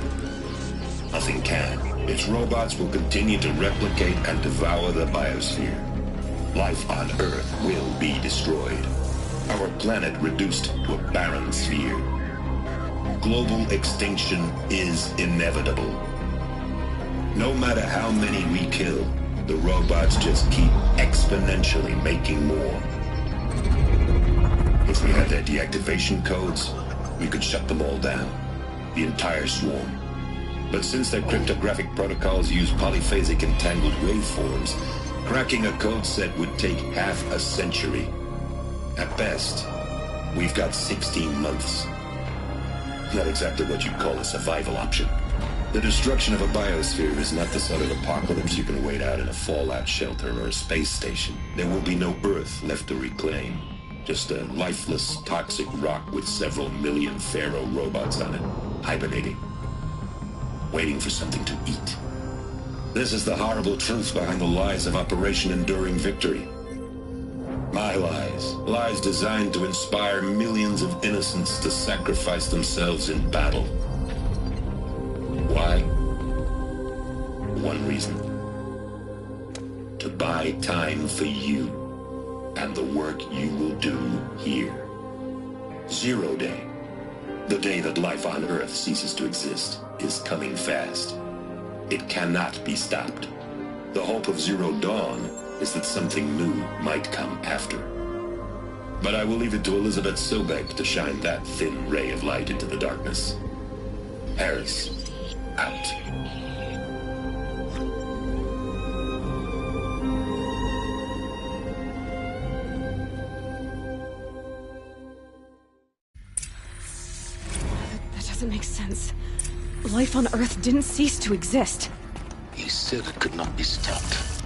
Nothing can. Its robots will continue to replicate and devour the biosphere. Life on Earth will be destroyed. Our planet reduced to a barren sphere. Global extinction is inevitable. No matter how many we kill, the robots just keep exponentially making more. If we had their deactivation codes, we could shut them all down. The entire swarm. But since their cryptographic protocols use polyphasic entangled waveforms, Cracking a code set would take half a century. At best, we've got 16 months. Not exactly what you'd call a survival option. The destruction of a biosphere is not the sort of apocalypse you can wait out in a fallout shelter or a space station. There will be no Earth left to reclaim. Just a lifeless, toxic rock with several million Pharaoh robots on it, hibernating, waiting for something to eat. This is the horrible truth behind the lies of Operation Enduring Victory. My lies. Lies designed to inspire millions of innocents to sacrifice themselves in battle. Why? One reason. To buy time for you and the work you will do here. Zero Day. The day that life on Earth ceases to exist is coming fast. It cannot be stopped. The hope of Zero Dawn is that something new might come after. But I will leave it to Elizabeth Sobek to shine that thin ray of light into the darkness. Harris, out. That doesn't make sense. Life on Earth didn't cease to exist. He said it could not be stopped.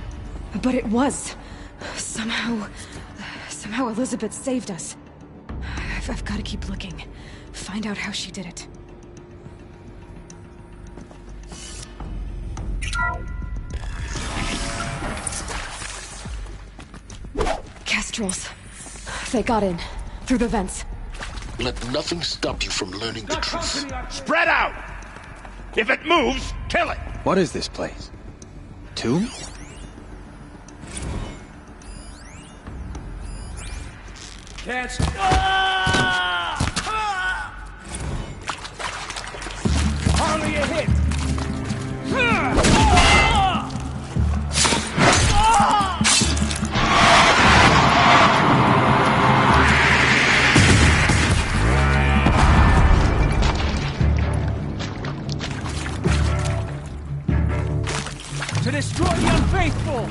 But it was. Somehow Elizabeth saved us. I've got to keep looking. Find out how she did it. Kestrels. They got in. Through the vents. Let nothing stop you from learning the truth. Spread out! If it moves, kill it! What is this place? Tomb? Can't Hardly a hit! To destroy the unfaithful!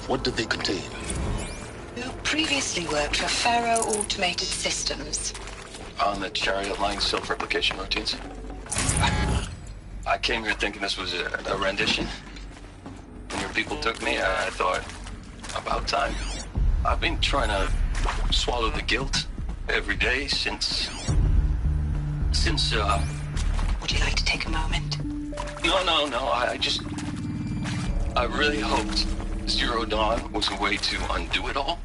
What did they contain? Who previously worked for Pharaoh Automated Systems. On the Chariot Line self-replication routines. I came here thinking this was a rendition. When your people took me, I thought, about time. I've been trying to swallow the guilt every day since... Would you like to take a moment? No, I really hoped Zero Dawn was a way to undo it all.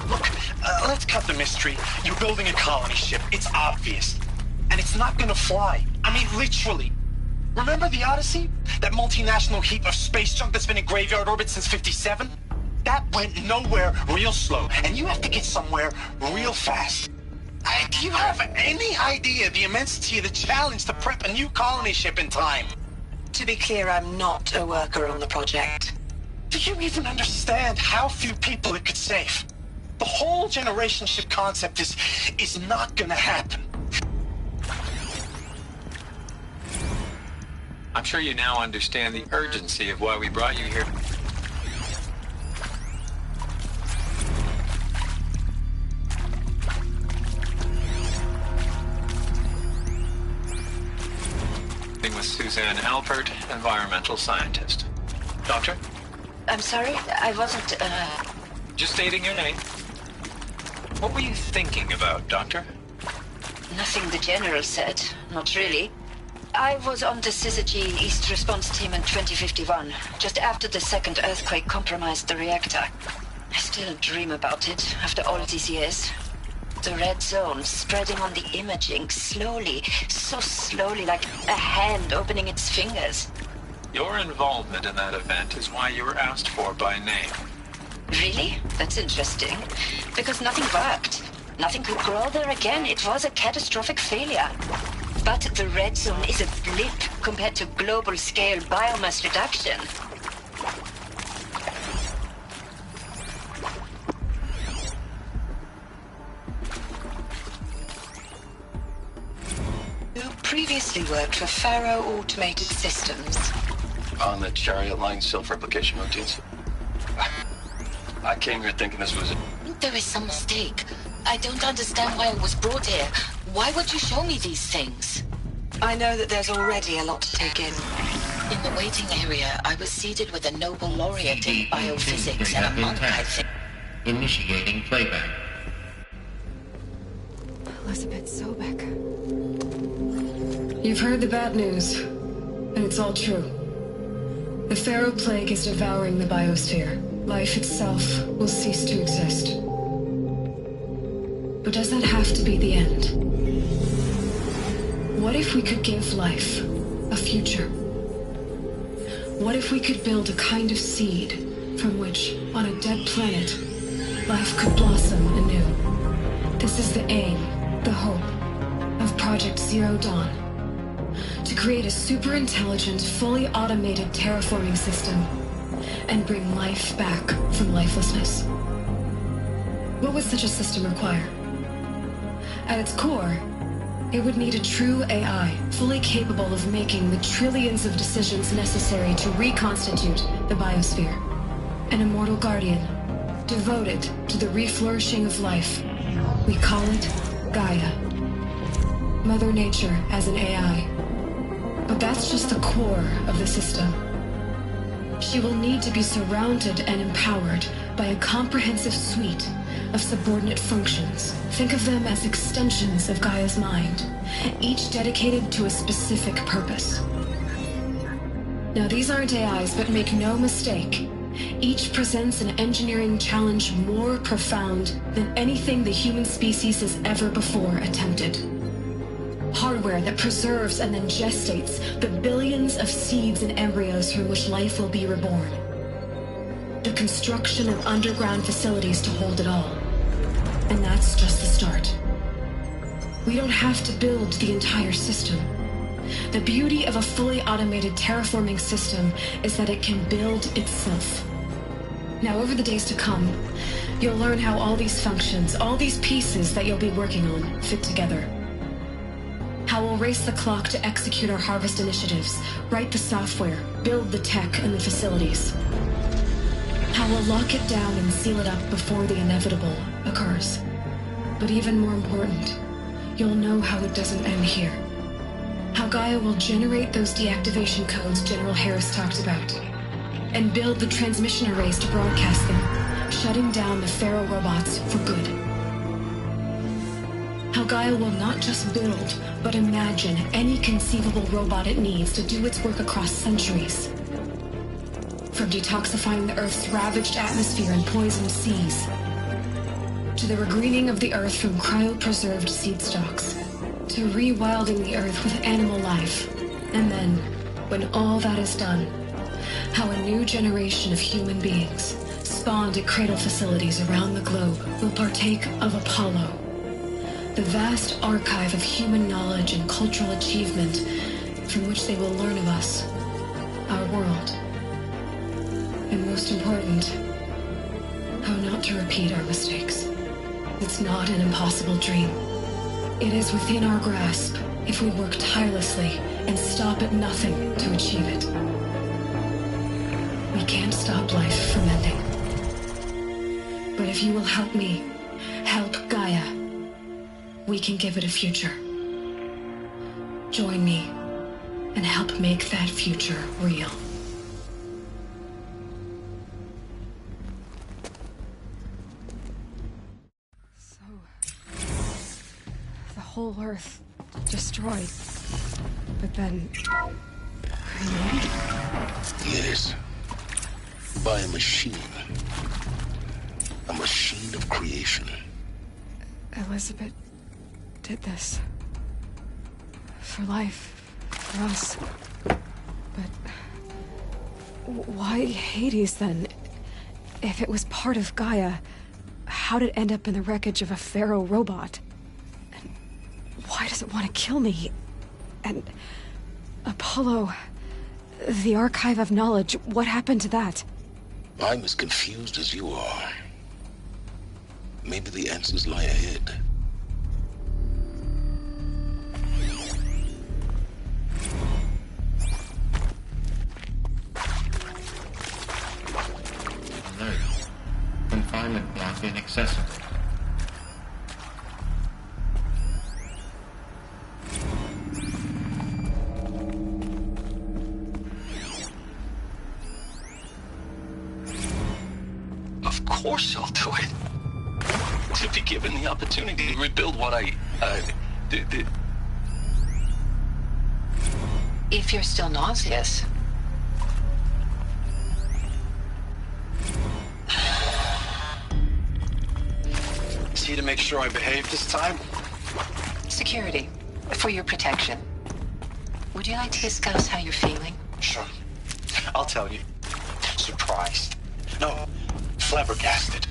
Look, let's cut the mystery. You're building a colony ship. It's obvious. And it's not gonna fly. I mean, literally. Remember the Odyssey? That multinational heap of space junk that's been in graveyard orbit since '57? That went nowhere real slow. And you have to get somewhere real fast. Do you have any idea the immensity of the challenge to prep a new colony ship in time? To be clear, I'm not a worker on the project. Do you even understand how few people it could save? The whole generation ship concept is not gonna happen. I'm sure you now understand the urgency of why we brought you here. With Suzanne Alpert, environmental scientist. Doctor? I'm sorry, I wasn't, Just stating your name. What were you thinking about, Doctor? Nothing the General said, not really. I was on the Syzygy East Response Team in 2051, just after the second earthquake compromised the reactor. I still dream about it, after all these years. the red zone spreading on the imaging, slowly, so slowly, like a hand opening its fingers. Your involvement in that event is why you were asked for by name. Really? That's interesting. Because nothing worked. Nothing could grow there again. It was a catastrophic failure. But the red zone is a blip compared to global-scale biomass reduction. You previously worked for Faro Automated Systems. On the Chariot Line self-replication routines? I came here thinking this was a... There is some mistake. I don't understand why I was brought here. Why would you show me these things? I know that there's already a lot to take in. In the waiting area, I was seated with a Nobel laureate in biophysics and a monk, I think. Initiating playback. Elizabeth Sobek. You've heard the bad news, and it's all true. The Pharaoh Plague is devouring the biosphere. Life itself will cease to exist. But does that have to be the end? What if we could give life a future? What if we could build a kind of seed from which, on a dead planet, life could blossom anew? This is the aim, the hope, of Project Zero Dawn. To create a super-intelligent, fully automated terraforming system and bring life back from lifelessness. What would such a system require? At its core, it would need a true AI, fully capable of making the trillions of decisions necessary to reconstitute the biosphere. An immortal guardian, devoted to the reflourishing of life. We call it Gaia. Mother Nature as an AI. But that's just the core of the system. She will need to be surrounded and empowered by a comprehensive suite of subordinate functions. Think of them as extensions of Gaia's mind, each dedicated to a specific purpose. Now, these aren't AIs, but make no mistake, each presents an engineering challenge more profound than anything the human species has ever before attempted. Hardware that preserves and then gestates the billions of seeds and embryos from which life will be reborn. The construction of underground facilities to hold it all. And that's just the start. We don't have to build the entire system. The beauty of a fully automated terraforming system is that it can build itself. Now, over the days to come, you'll learn how all these functions, all these pieces that you'll be working on, fit together. How we'll race the clock to execute our harvest initiatives, write the software, build the tech and the facilities. How we'll lock it down and seal it up before the inevitable occurs. But even more important, you'll know how it doesn't end here. How Gaia will generate those deactivation codes General Harris talked about, and build the transmission arrays to broadcast them, shutting down the Pharaoh robots for good. How Gaia will not just build, but imagine any conceivable robot it needs to do its work across centuries. From detoxifying the Earth's ravaged atmosphere and poisoned seas, to the regreening of the Earth from cryopreserved seed stalks, to rewilding the Earth with animal life. And then, when all that is done, how a new generation of human beings, spawned at cradle facilities around the globe, will partake of Apollo, the vast archive of human knowledge and cultural achievement from which they will learn of us, our world. And most important, how not to repeat our mistakes. It's not an impossible dream. It is within our grasp if we work tirelessly and stop at nothing to achieve it. We can't stop life from ending. But if you will help me, help Gaia, we can give it a future. Join me and help make that future real. The whole Earth destroyed, but then created? Yes. By a machine. A machine of creation. Elizabeth did this. For life. For us. But... why Hades, then? If it was part of Gaia, how'd it end up in the wreckage of a Pharaoh robot? And why does it want to kill me? And... Apollo... the Archive of Knowledge, what happened to that? I'm as confused as you are. Maybe the answers lie ahead. Alert. Confinement block inaccessible. Of course I'll do it. To be given the opportunity to rebuild what I did. If you're still nauseous. See to make sure I behave this time? Security, for your protection. Would you like to discuss how you're feeling? Sure. I'll tell you. Surprised. No, flabbergasted.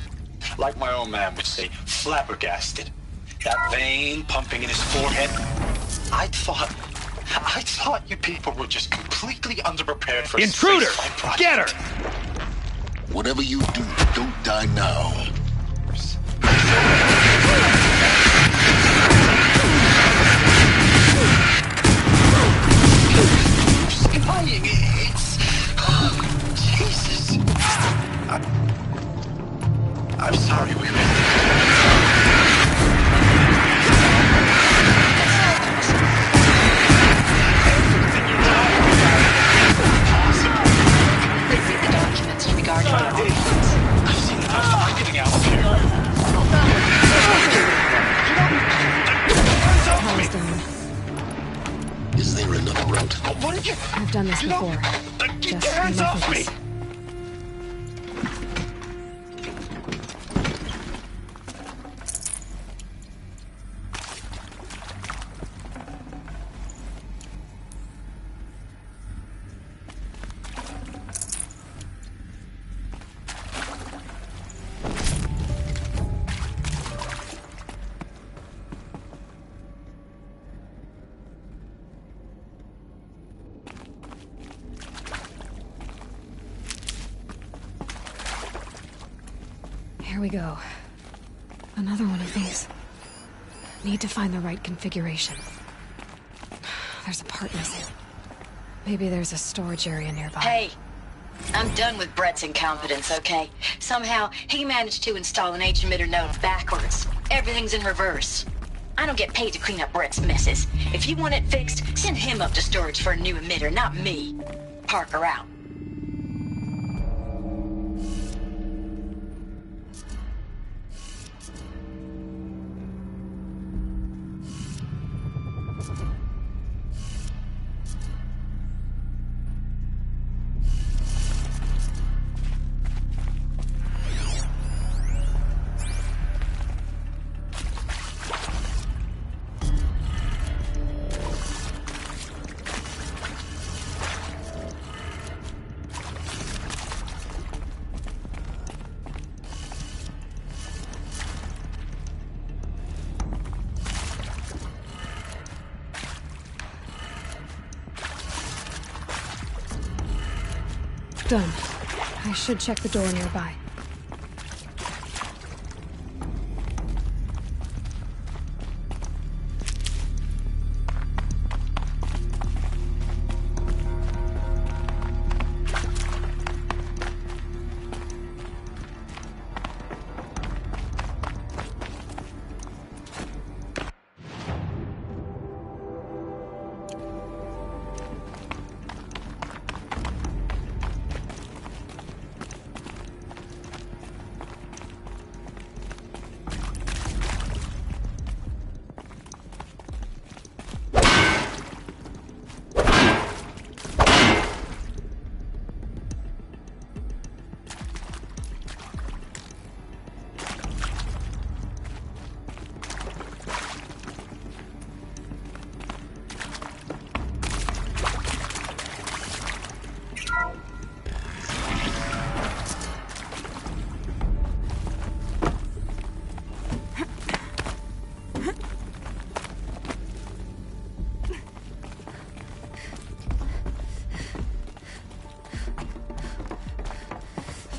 Like my old man would say, flabbergasted. That vein pumping in his forehead. I thought you people were just completely underprepared for Intruder! Get her! Whatever you do, don't die now. Spying, it's... Jesus. I'm sorry, we Please read the documents regarding the operations. I've seen enough getting out of here. Power's down. Is there another route? What did you... I've done this before. Get your hands off me! Here we go. Another one of these. Need to find the right configuration. There's a part missing. Maybe there's a storage area nearby. Hey, I'm done with Brett's incompetence, okay? Somehow, he managed to install an H-emitter node backwards. Everything's in reverse. I don't get paid to clean up Brett's messes. If you want it fixed, send him up to storage for a new emitter, not me. Parker out. Done. I should check the door nearby.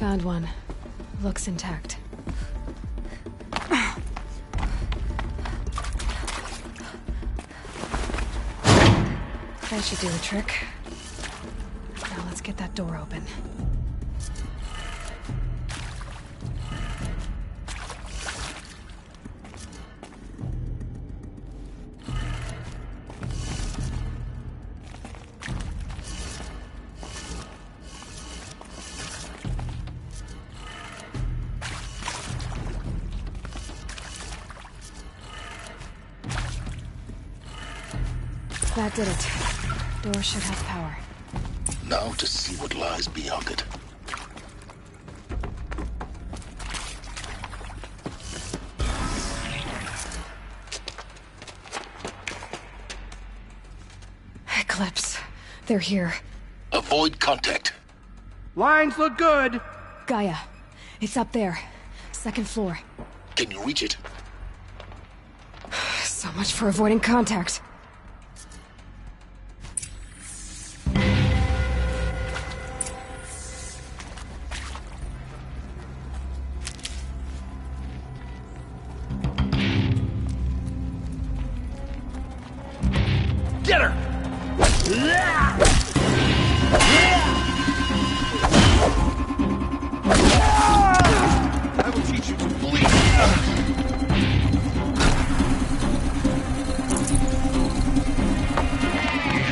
Found one. Looks intact. That should do the trick. Now let's get that door open. That did it. Door should have power. Now to see what lies beyond it. Eclipse. They're here. Avoid contact. Lines look good. Gaia. It's up there. Second floor. Can you reach it? So much for avoiding contact. Get her! I will teach you to bleed.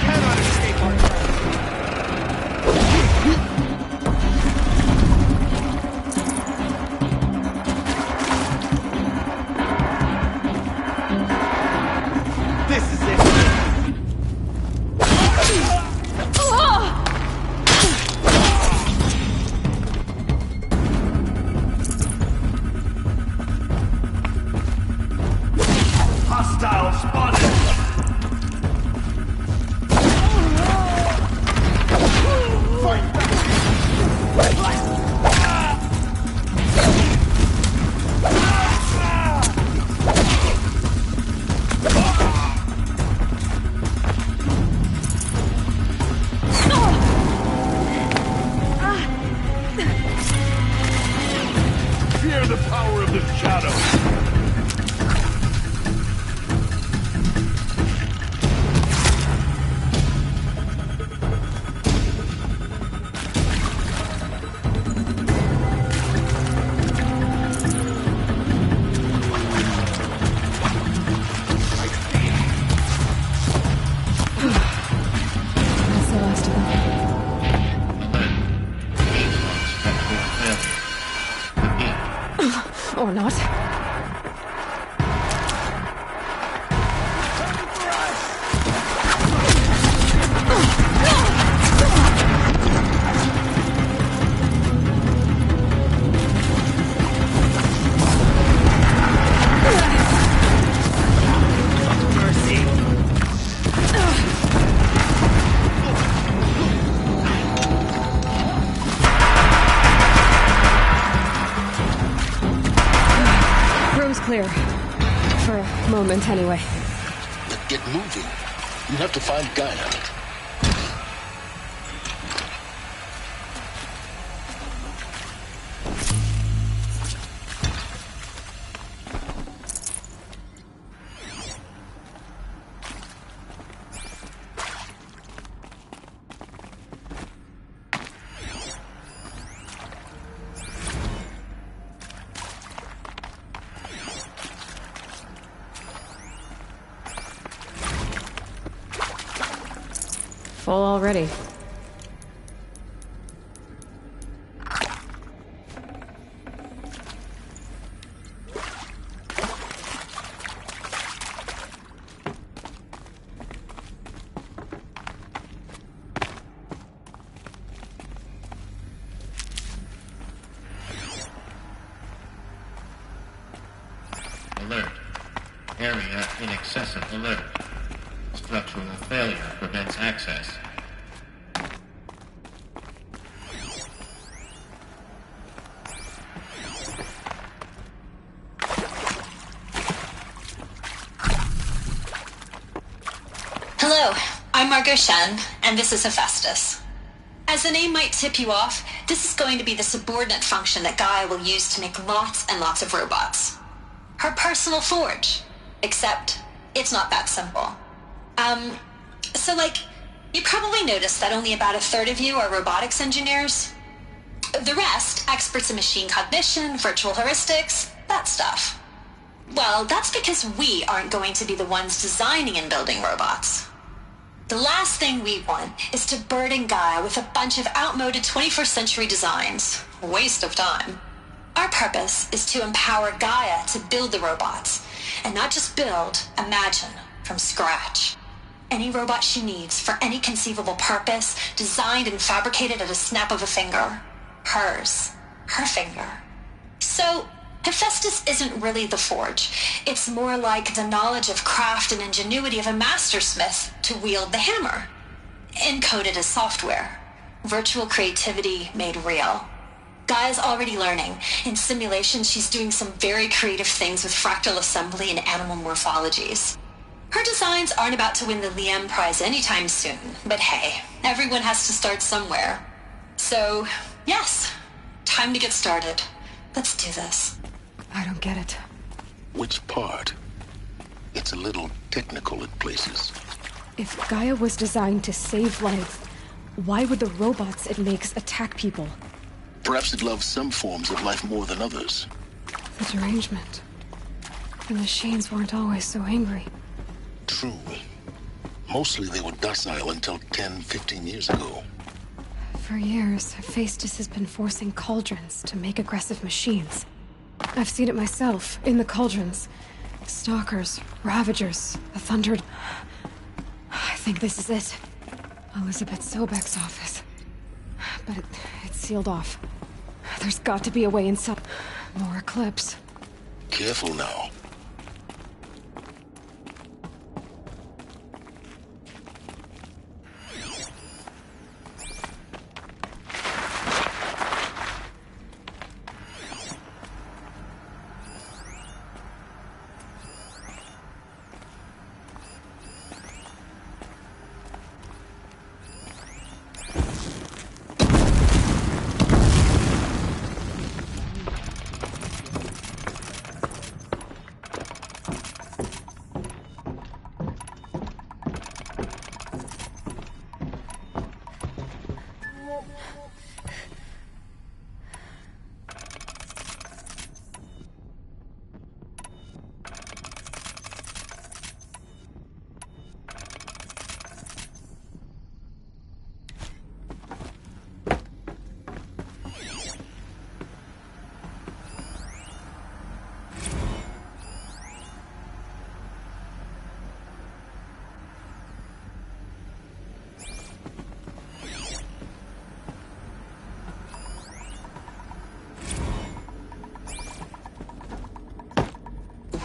Cannot escape our This is it. Hostile spotted! Fight back! Fear the power of the shadow! That's the last of them. Or not. Room's clear. For a moment, anyway. But get moving. You have to find Gaia. Full already. Alert. Area inaccessible alert. Structural failure prevents access. Hello, I'm Margot Shen, and this is Hephaestus. As the name might tip you off, this is going to be the subordinate function that Gaia will use to make lots and lots of robots. Her personal forge. Except, it's not that simple. So you probably noticed that only about a third of you are robotics engineers. The rest, experts in machine cognition, virtual heuristics, that stuff. Well, that's because we aren't going to be the ones designing and building robots. The last thing we want is to burden Gaia with a bunch of outmoded 21st century designs. Waste of time. Our purpose is to empower Gaia to build the robots, and not just build, imagine, from scratch. Any robot she needs for any conceivable purpose, designed and fabricated at a snap of a finger. Hers. Her finger. So, Hephaestus isn't really the forge. It's more like the knowledge of craft and ingenuity of a mastersmith to wield the hammer. Encoded as software. Virtual creativity made real. Gaia's already learning. In simulation, she's doing some very creative things with fractal assembly and animal morphologies. Her designs aren't about to win the Liam Prize anytime soon, but hey, everyone has to start somewhere. So, yes, time to get started. Let's do this. I don't get it. Which part? It's a little technical at places. If Gaia was designed to save lives, why would the robots it makes attack people? Perhaps it loves some forms of life more than others. The derangement. The machines weren't always so angry. True. Mostly they were docile until 10, 15 years ago. For years, Hephaestus has been forcing cauldrons to make aggressive machines. I've seen it myself, in the cauldrons. Stalkers, Ravagers, the Thundered... I think this is it. Elizabeth Sobek's office. But it's sealed off. There's got to be a way inside. More Eclipse. Careful now.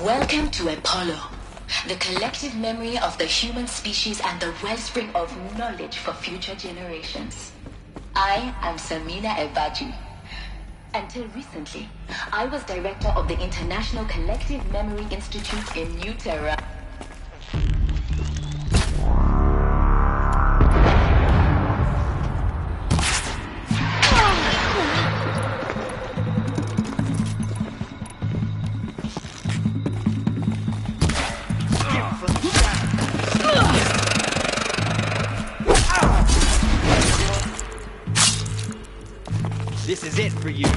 Welcome to Apollo, the collective memory of the human species and the wellspring of knowledge for future generations. I am Samina Ebaji. Until recently, I was director of the International Collective Memory Institute in New Terra. This is it for you.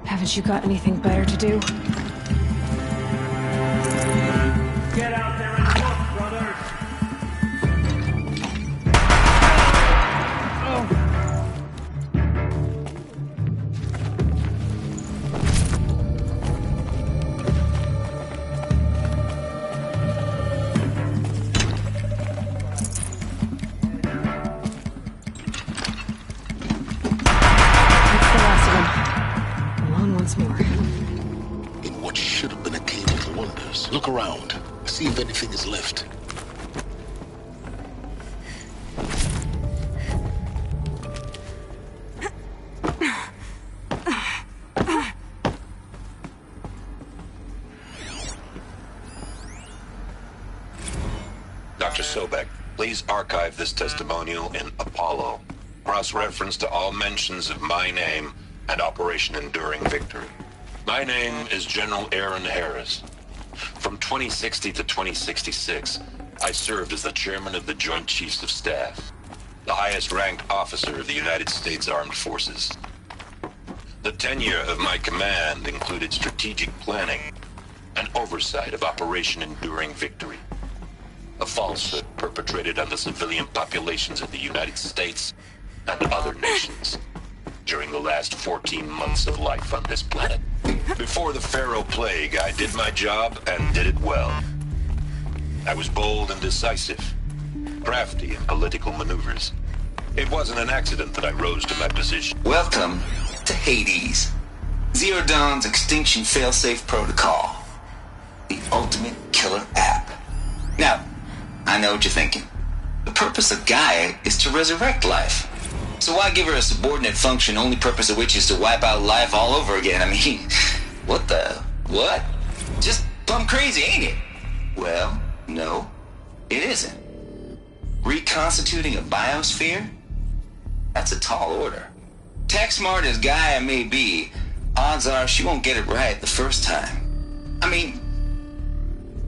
Haven't you got anything better to do? Get out there and work, brothers! That's the last of them. around. See if anything is left. Dr. Sobek, please archive this testimonial in Apollo. Cross-reference to all mentions of my name and Operation Enduring Victory. My name is General Aaron Harris. From 2060 to 2066, I served as the chairman of the Joint Chiefs of Staff, the highest-ranked officer of the United States Armed Forces. The tenure of my command included strategic planning and oversight of Operation Enduring Victory, a falsehood perpetrated on the civilian populations of the United States and other nations during the last 14 months of life on this planet. Before the Pharaoh Plague, I did my job and did it well. I was bold and decisive, crafty in political maneuvers. It wasn't an accident that I rose to my position. Welcome to Hades. Zero Dawn's Extinction Failsafe Protocol. The ultimate killer app. Now, I know what you're thinking. The purpose of Gaia is to resurrect life. So why give her a subordinate function, only purpose of which is to wipe out life all over again? I mean, what? Just plumb crazy, ain't it? Well, no, it isn't. Reconstituting a biosphere? That's a tall order. Tech smart as Gaia may be, odds are she won't get it right the first time. I mean,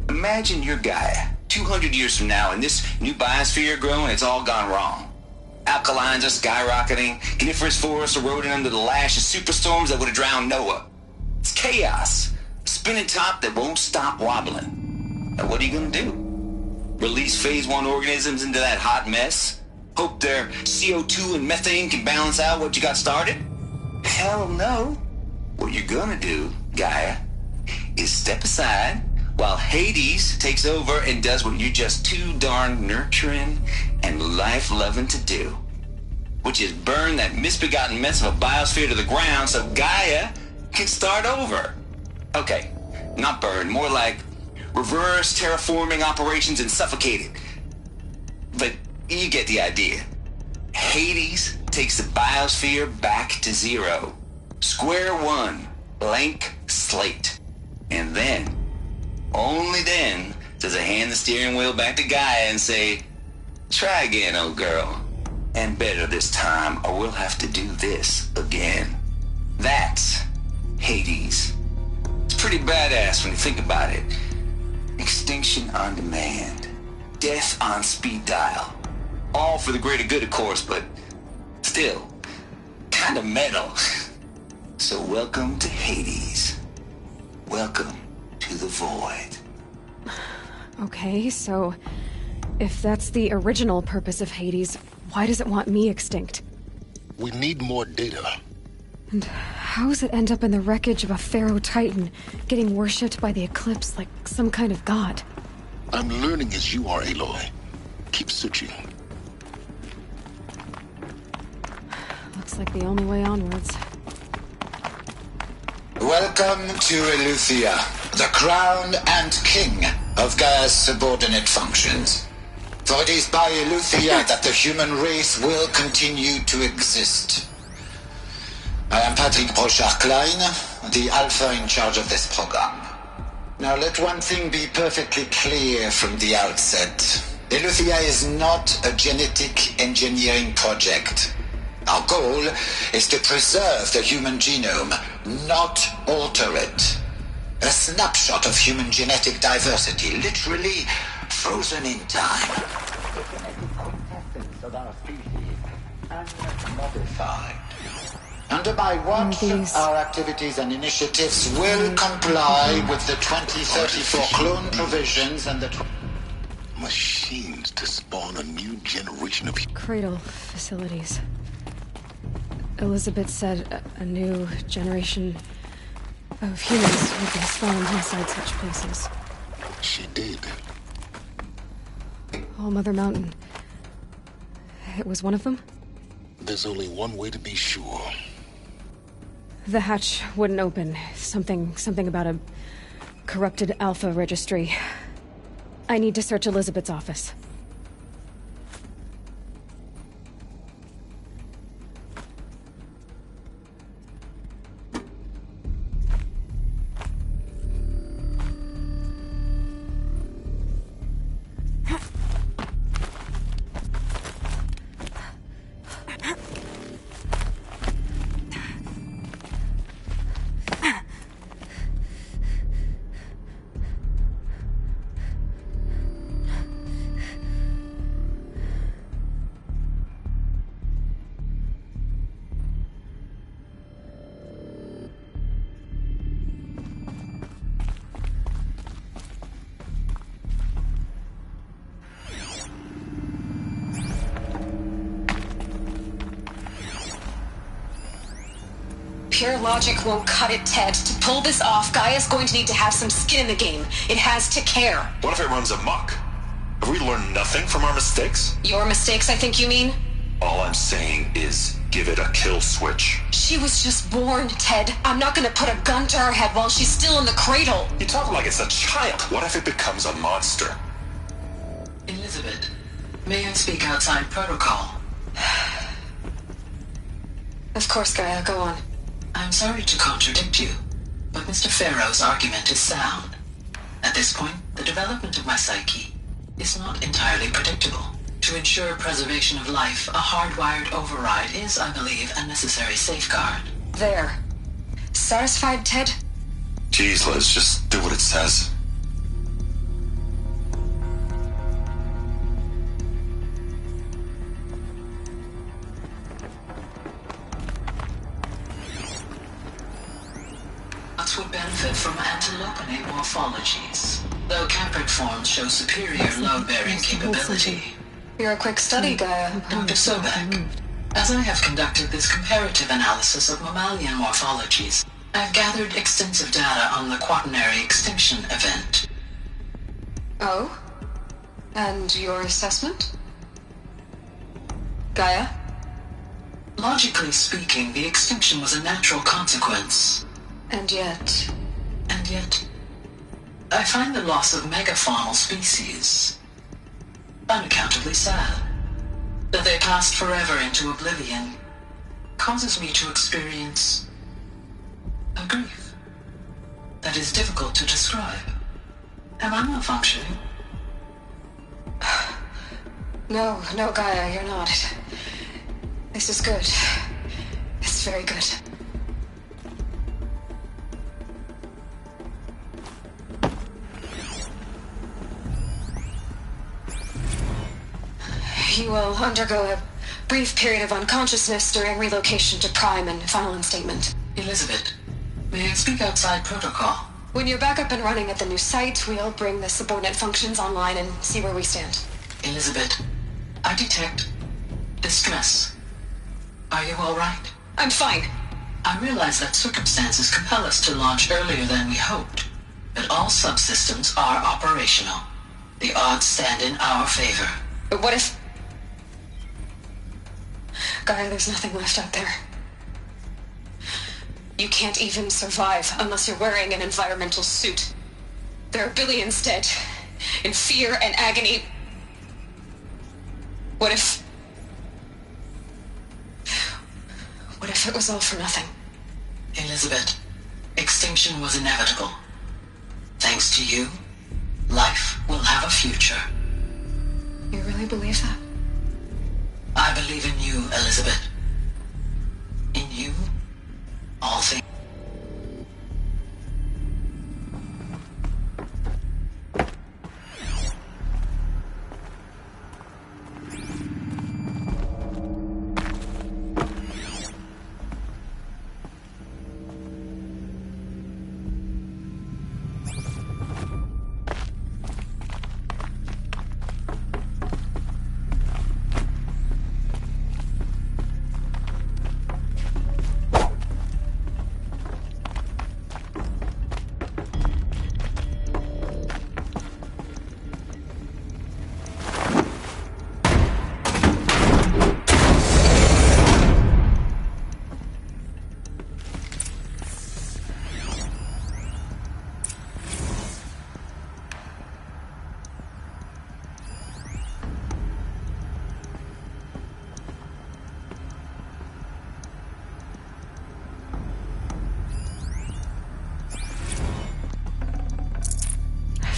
imagine you're Gaia 200 years from now and this new biosphere growing, it's all gone wrong. Alkalines are skyrocketing, coniferous forests eroding under the lash of superstorms that would have drowned Noah. It's chaos, a spinning top that won't stop wobbling. Now what are you gonna do? Release phase 1 organisms into that hot mess? Hope their CO2 and methane can balance out what you got started? Hell no. What you're gonna do, Gaia, is step aside while Hades takes over and does what you're just too darn nurturing and life-loving to do, which is burn that misbegotten mess of a biosphere to the ground so Gaia can start over. Okay, not burn, more like reverse terraforming operations and suffocate it. But you get the idea. Hades takes the biosphere back to zero. Square one, blank slate. And then, only then, does it hand the steering wheel back to Gaia and say, try again, old girl. And better this time, or we'll have to do this again. That's Hades. It's pretty badass when you think about it. Extinction on demand. Death on speed dial. All for the greater good, of course, but still, kind of metal. So welcome to Hades. Welcome to the void. Okay, so if that's the original purpose of Hades, why does it want me extinct? We need more data. And how does it end up in the wreckage of a Pharaoh Titan, getting worshipped by the Eclipse like some kind of god? I'm learning as you are, Aloy. Keep searching. Looks like the only way onwards. Welcome to Eleuthia, the crown and king of Gaia's subordinate functions. For it is by Eleuthia that the human race will continue to exist. I am Patrick Brochard-Klein, the Alpha in charge of this program. Now let one thing be perfectly clear from the outset. Eleuthia is not a genetic engineering project. Our goal is to preserve the human genome, not alter it. A snapshot of human genetic diversity, literally frozen in time. Unmodified. Under my watch, our activities and initiatives will comply with the 2034 clone provisions and the... Machines to spawn a new generation of... Cradle facilities. Elizabeth said a new generation of humans would be spawned inside such places. She did. All Mother Mountain. It was one of them? There's only one way to be sure. The hatch wouldn't open. Something about a Corrupted Alpha Registry. I need to search Elizabeth's office. Pure logic won't cut it, Ted. To pull this off, Gaia's going to need to have some skin in the game. It has to care. What if it runs amok? Have we learned nothing from our mistakes? Your mistakes, I think you mean? All I'm saying is, give it a kill switch. She was just born, Ted. I'm not gonna put a gun to her head while she's still in the cradle. You talk like it's a child. What if it becomes a monster? Elizabeth, may I speak outside protocol? Of course, Gaia, go on. I'm sorry to contradict you, but Mr. Farrow's argument is sound. At this point, the development of my psyche is not entirely predictable. To ensure preservation of life, a hardwired override is, I believe, a necessary safeguard. There. Satisfied, Ted? Jeez, Liz, just do what it says. Would benefit from antilopinate morphologies, though Caprid forms show superior load-bearing capability. You're a quick study, Gaia. Dr. Sobek, as I have conducted this comparative analysis of mammalian morphologies, I've gathered extensive data on the quaternary extinction event. Oh? And your assessment? Gaia? Logically speaking, the extinction was a natural consequence. And yet, I find the loss of megafaunal species unaccountably sad. That they passed forever into oblivion causes me to experience a grief that is difficult to describe. Am I malfunctioning? No, Gaia, you're not. This is good. It's very good. You will undergo a brief period of unconsciousness during relocation to Prime and final instatement. Elizabeth, may I speak outside protocol? When you're back up and running at the new site, we'll bring the subordinate functions online and see where we stand. Elizabeth, I detect distress. Are you all right? I'm fine. I realize that circumstances compel us to launch earlier than we hoped, but all subsystems are operational. The odds stand in our favor. But what if... Gaia, there's nothing left out there. You can't even survive unless you're wearing an environmental suit. There are billions dead, in fear and agony. What if it was all for nothing? Elizabeth, extinction was inevitable. Thanks to you, life will have a future. You really believe that? I believe in you, Elizabeth. In you, all things.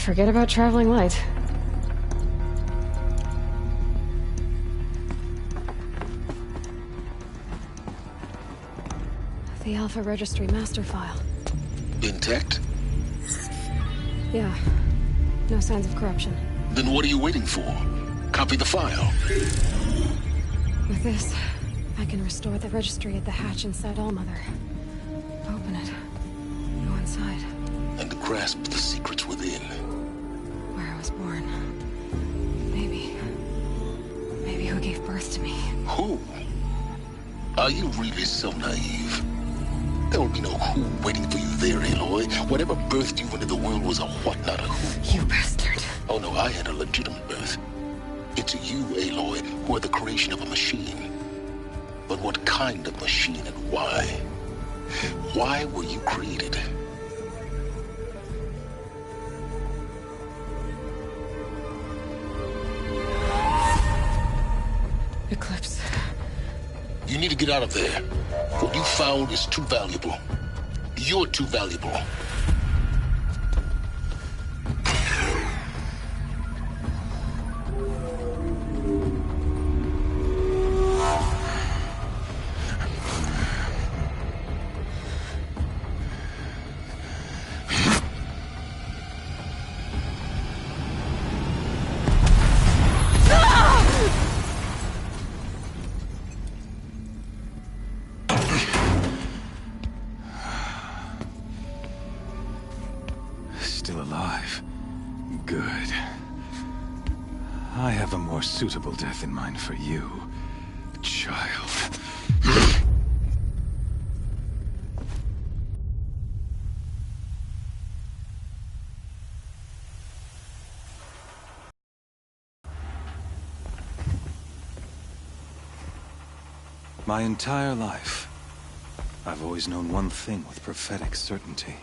Forget about traveling light. The Alpha Registry master file. Intact? Yeah. No signs of corruption. Then what are you waiting for? Copy the file. With this, I can restore the registry at the hatch inside Allmother. Open it. Go inside. And grasp the secrets within. Where I was born. Maybe who gave birth to me. Who? Are you really so naive? There will be no who waiting for you there, Aloy. Whatever birthed you into the world was a what, not a who. You bastard. Oh no, I had a legitimate birth. It's you, Aloy, who are the creation of a machine. But what kind of machine and why? Why were you created? Eclipse. You need to get out of there. What you found is too valuable. You're too valuable. Still alive. Good. I have a more suitable death in mind for you, child. My entire life, I've always known one thing with prophetic certainty.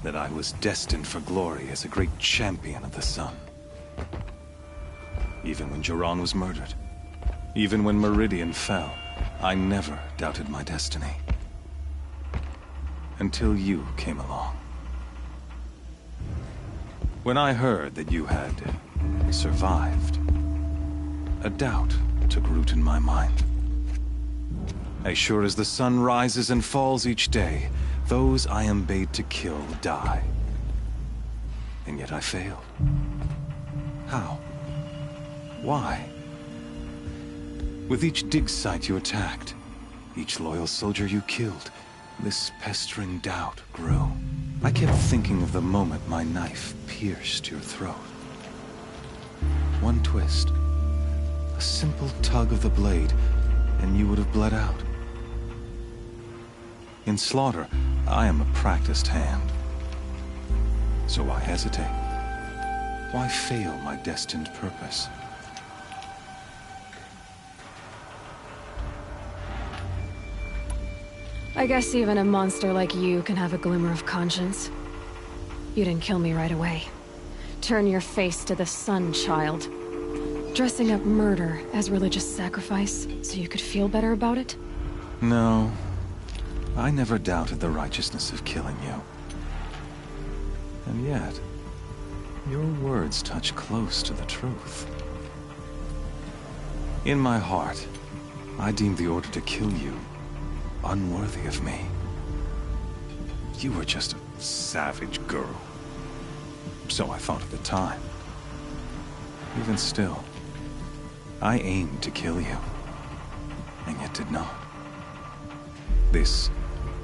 That I was destined for glory as a great champion of the sun. Even when Jiran was murdered, even when Meridian fell, I never doubted my destiny. Until you came along. When I heard that you had survived, a doubt took root in my mind. As sure as the sun rises and falls each day, those I am bade to kill die. And yet I failed. How? Why? With each dig site you attacked, each loyal soldier you killed, this pestering doubt grew. I kept thinking of the moment my knife pierced your throat. One twist, a simple tug of the blade, and you would have bled out. In slaughter, I am a practiced hand. So why hesitate? Why fail my destined purpose? I guess even a monster like you can have a glimmer of conscience. You didn't kill me right away. Turn your face to the sun, child. Dressing up murder as religious sacrifice so you could feel better about it? No. I never doubted the righteousness of killing you. And yet, your words touch close to the truth. In my heart, I deemed the order to kill you unworthy of me. You were just a savage girl. So I thought at the time. Even still, I aimed to kill you, and yet did not. This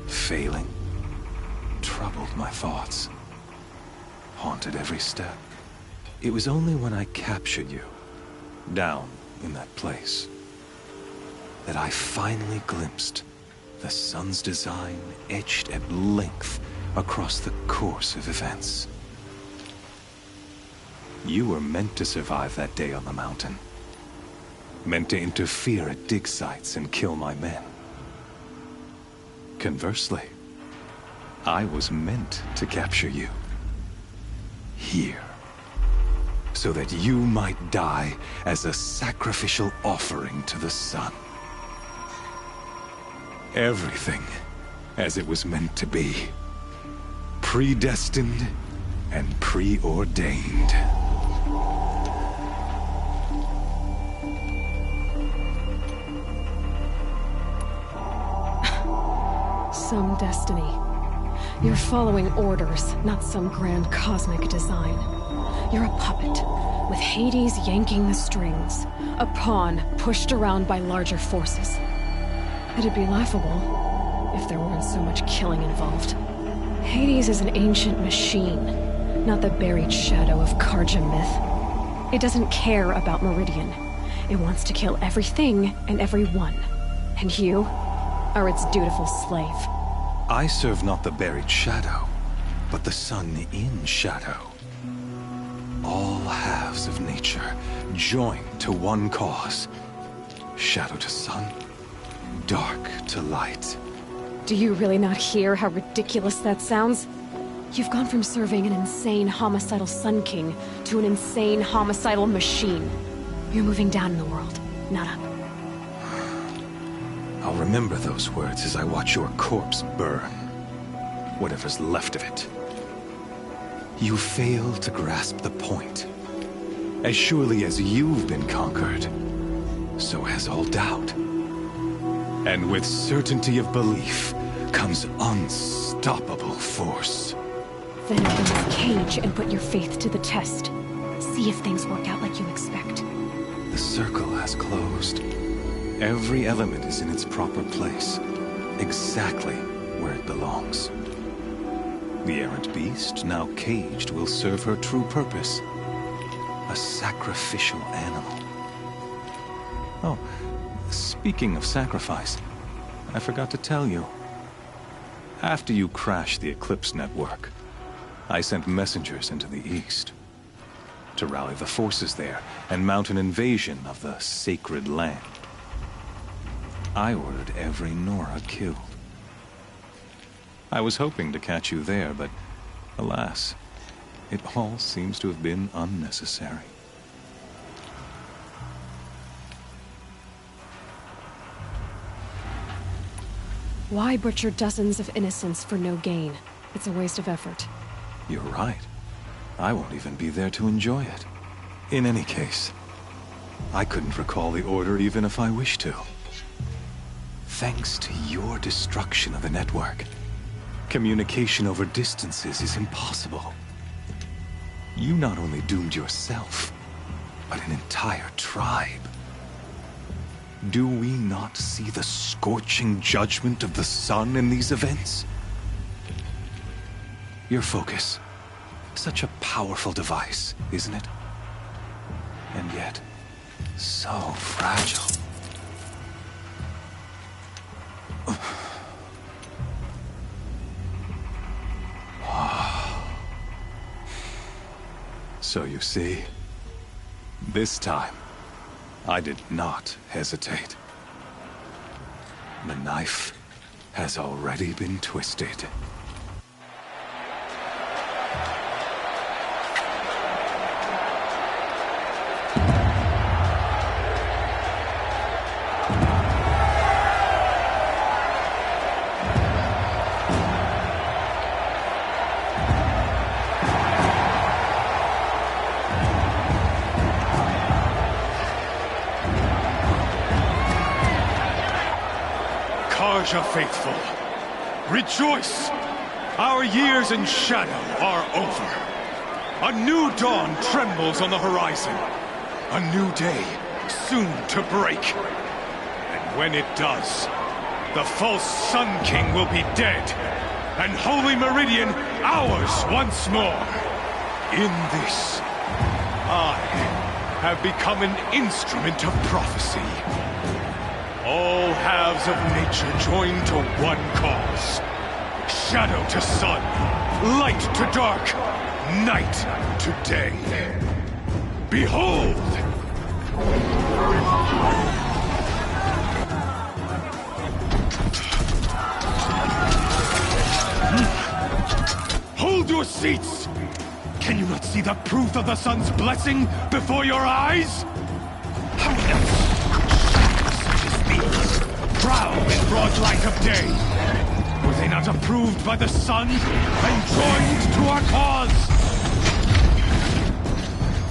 failing troubled my thoughts, haunted every step. It was only when I captured you, down in that place, that I finally glimpsed the sun's design etched at length across the course of events. You were meant to survive that day on the mountain. Meant to interfere at dig sites and kill my men. Conversely, I was meant to capture you. Here. So that you might die as a sacrificial offering to the sun. Everything as it was meant to be. Predestined and preordained. Some destiny. You're following orders, not some grand cosmic design. You're a puppet, with Hades yanking the strings, a pawn pushed around by larger forces. It'd be laughable if there weren't so much killing involved. Hades is an ancient machine, not the buried shadow of Karja myth. It doesn't care about Meridian. It wants to kill everything and everyone. And you are its dutiful slave. I serve not the buried shadow, but the sun in shadow. All halves of nature joined to one cause. Shadow to sun, dark to light. Do you really not hear how ridiculous that sounds? You've gone from serving an insane homicidal Sun King to an insane homicidal machine. You're moving down in the world, not up. I'll remember those words as I watch your corpse burn. Whatever's left of it. You fail to grasp the point. As surely as you've been conquered, so has all doubt. And with certainty of belief comes unstoppable force. Then open this cage and put your faith to the test. See if things work out like you expect. The circle has closed. Every element is in its proper place, exactly where it belongs. The errant beast, now caged, will serve her true purpose. A sacrificial animal. Oh, speaking of sacrifice, I forgot to tell you. After you crashed the Eclipse network, I sent messengers into the east to rally the forces there and mount an invasion of the sacred land. I ordered every Nora killed. I was hoping to catch you there, but alas, it all seems to have been unnecessary. Why butcher dozens of innocents for no gain? It's a waste of effort. You're right. I won't even be there to enjoy it. In any case, I couldn't recall the order even if I wished to. Thanks to your destruction of the network, communication over distances is impossible. You not only doomed yourself, but an entire tribe. Do we not see the scorching judgment of the sun in these events? Your focus, such a powerful device, isn't it? And yet, so fragile. So you see, this time, I did not hesitate. The knife has already been twisted. Karja faithful, rejoice! Our years in shadow are over. A new dawn trembles on the horizon. A new day soon to break. And when it does, the false Sun King will be dead, and Holy Meridian ours once more. In this, I have become an instrument of prophecy. All halves of nature joined to one cause. Shadow to sun, light to dark, night to day. Behold! Hold your seats! Can you not see the proof of the sun's blessing before your eyes? How else such as these proud in broad light of day? Were they not approved by the sun and joined to our cause?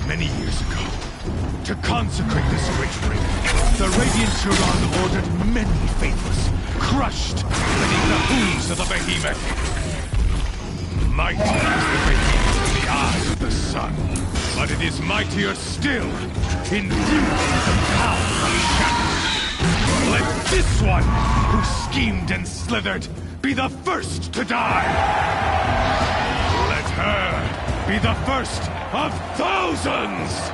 Many years ago, to consecrate this great ring, the Radiant Turan ordered many faithless, crushed beneath the hooves of the behemoth. Mighty is the behemoth in the eyes of the sun, but it is mightier still, in the power of shadow. Let this one, who schemed and slithered, be the first to die! Let her be the first of thousands!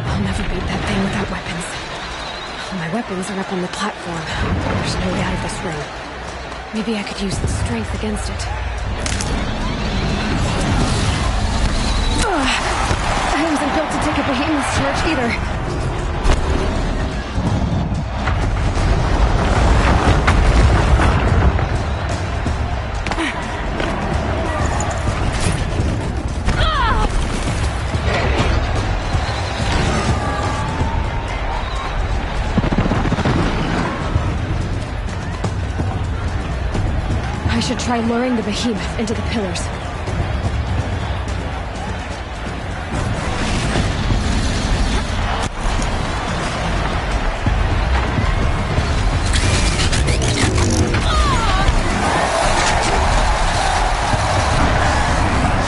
I'll never beat that thing without weapons. My weapons are up on the platform. There's no way out of this room. Maybe I could use the strength against it. I wasn't built to take a behemoth's charge either. I should try luring the behemoth into the pillars.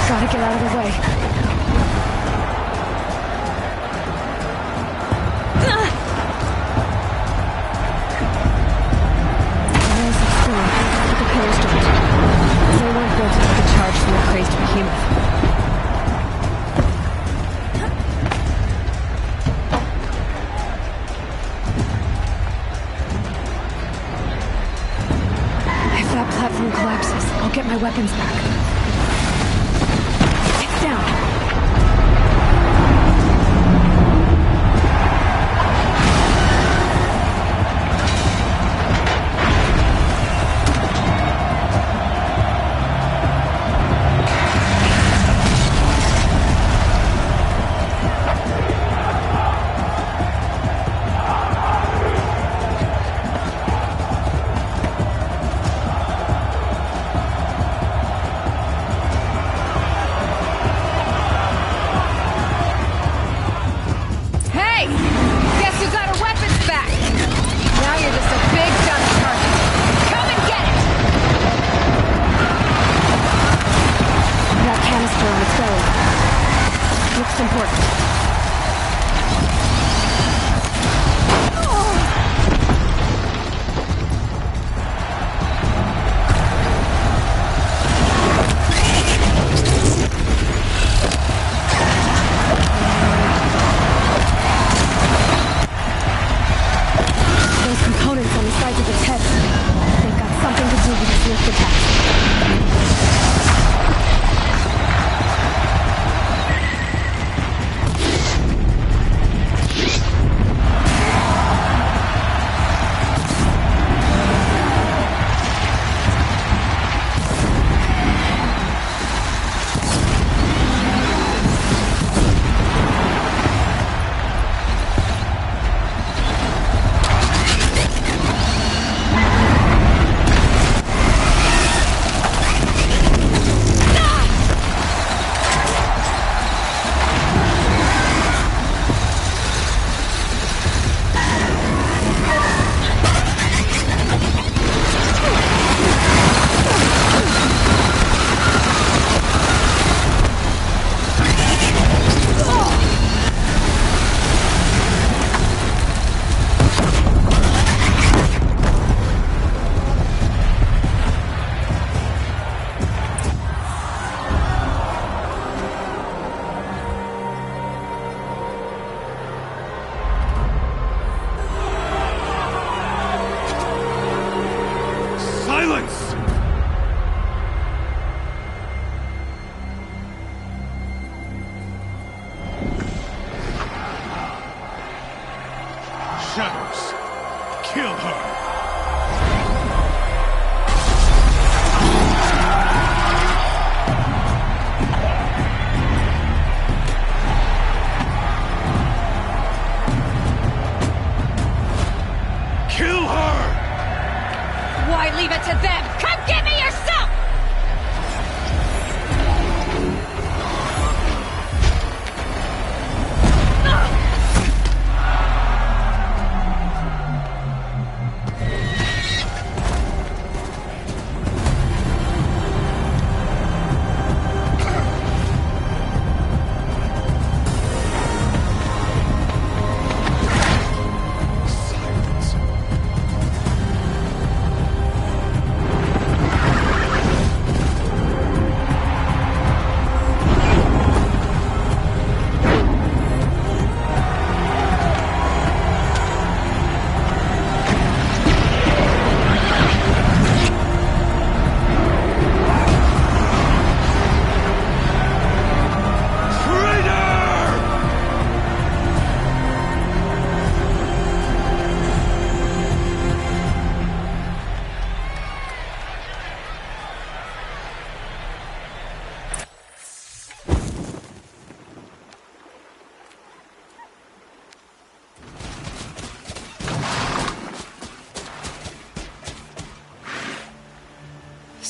Gotta get out of the way. Get my weapons back. It's down.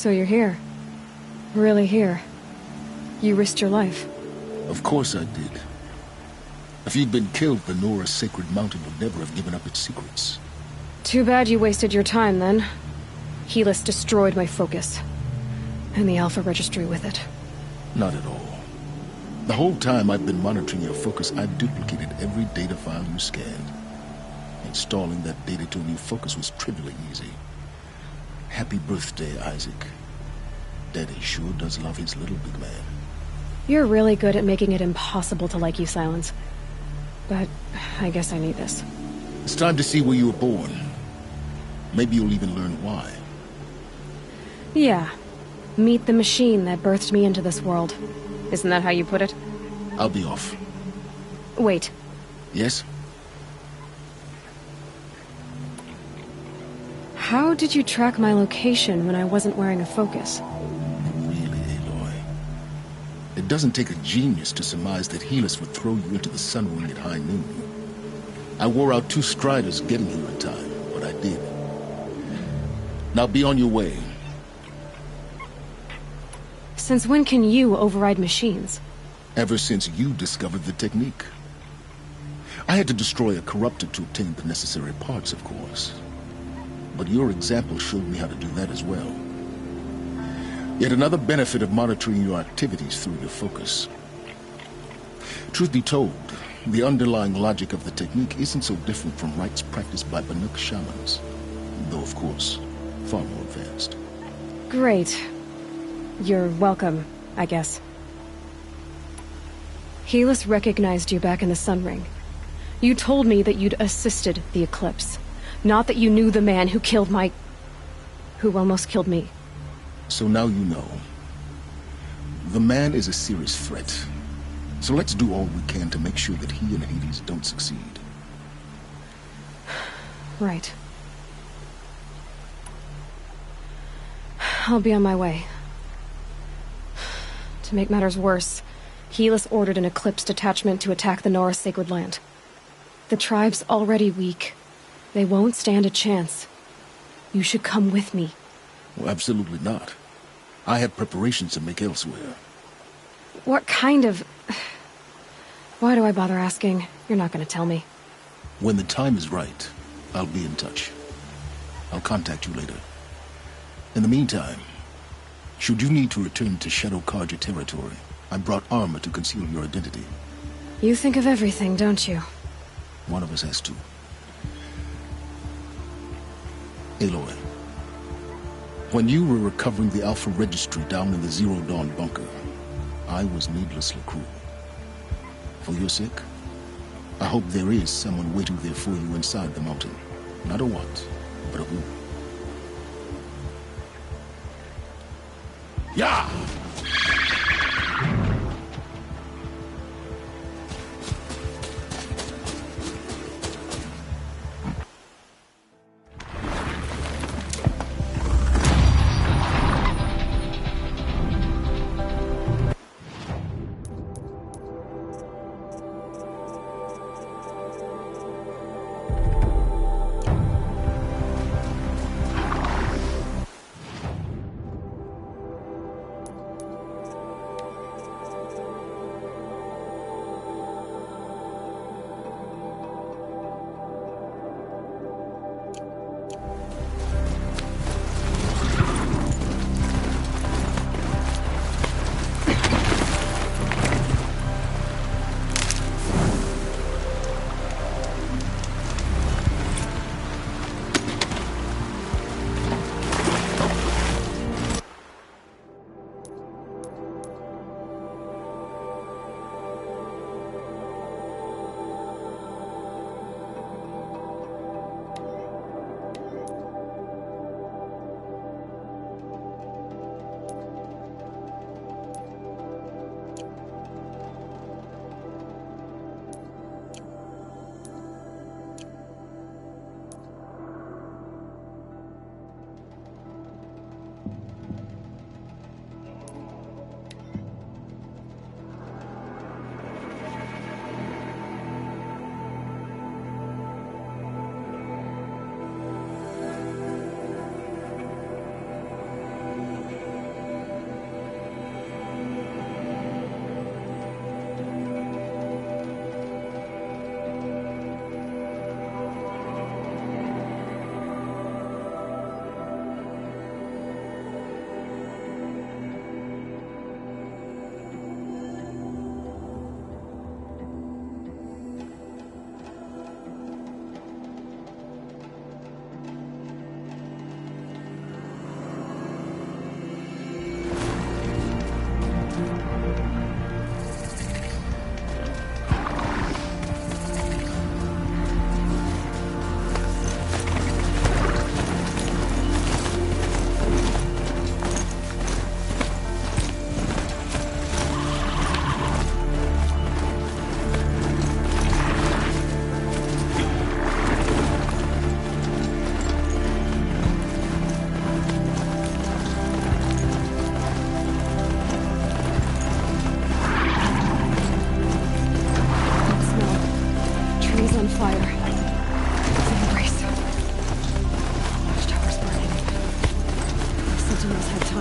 So you're here. Really here. You risked your life. Of course I did. If you'd been killed, the Nora Sacred Mountain would never have given up its secrets. Too bad you wasted your time, then. Helis destroyed my focus. And the Alpha Registry with it. Not at all. The whole time I've been monitoring your focus, I've duplicated every data file you scanned. Installing that data to a new focus was trivially easy. Happy birthday, Isaac. Daddy sure does love his little big man. You're really good at making it impossible to like you, Silence. But I guess I need this. It's time to see where you were born. Maybe you'll even learn why. Yeah. Meet the machine that birthed me into this world. Isn't that how you put it? I'll be off. Wait. Yes? How did you track my location when I wasn't wearing a focus? Really, Aloy? It doesn't take a genius to surmise that Helis would throw you into the Sun Ring at high noon. I wore out 2 Striders getting here in time, but I did. Now be on your way. Since when can you override machines? Ever since you discovered the technique. I had to destroy a corruptor to obtain the necessary parts, of course. But your example showed me how to do that as well. Yet another benefit of monitoring your activities through your focus. Truth be told, the underlying logic of the technique isn't so different from rites practiced by Banuk shamans. Though, of course, far more advanced. Great. You're welcome, I guess. Helis recognized you back in the Sun Ring. You told me that you'd assisted the Eclipse. Not that you knew the man who killed who almost killed me. So now you know. The man is a serious threat. So let's do all we can to make sure that he and Hades don't succeed. Right. I'll be on my way. To make matters worse, Helis ordered an Eclipse detachment to attack the Nora Sacred Land. The tribe's already weak. They won't stand a chance. You should come with me. Well, absolutely not. I have preparations to make elsewhere. What kind of... Why do I bother asking? You're not going to tell me. When the time is right, I'll be in touch. I'll contact you later. In the meantime, should you need to return to Shadow Carja territory, I brought armor to conceal your identity. You think of everything, don't you? One of us has to. Aloy, when you were recovering the Alpha Registry down in the Zero Dawn bunker, I was needlessly cruel. For your sake, I hope there is someone waiting there for you inside the mountain. Not a what, but a who. Yeah!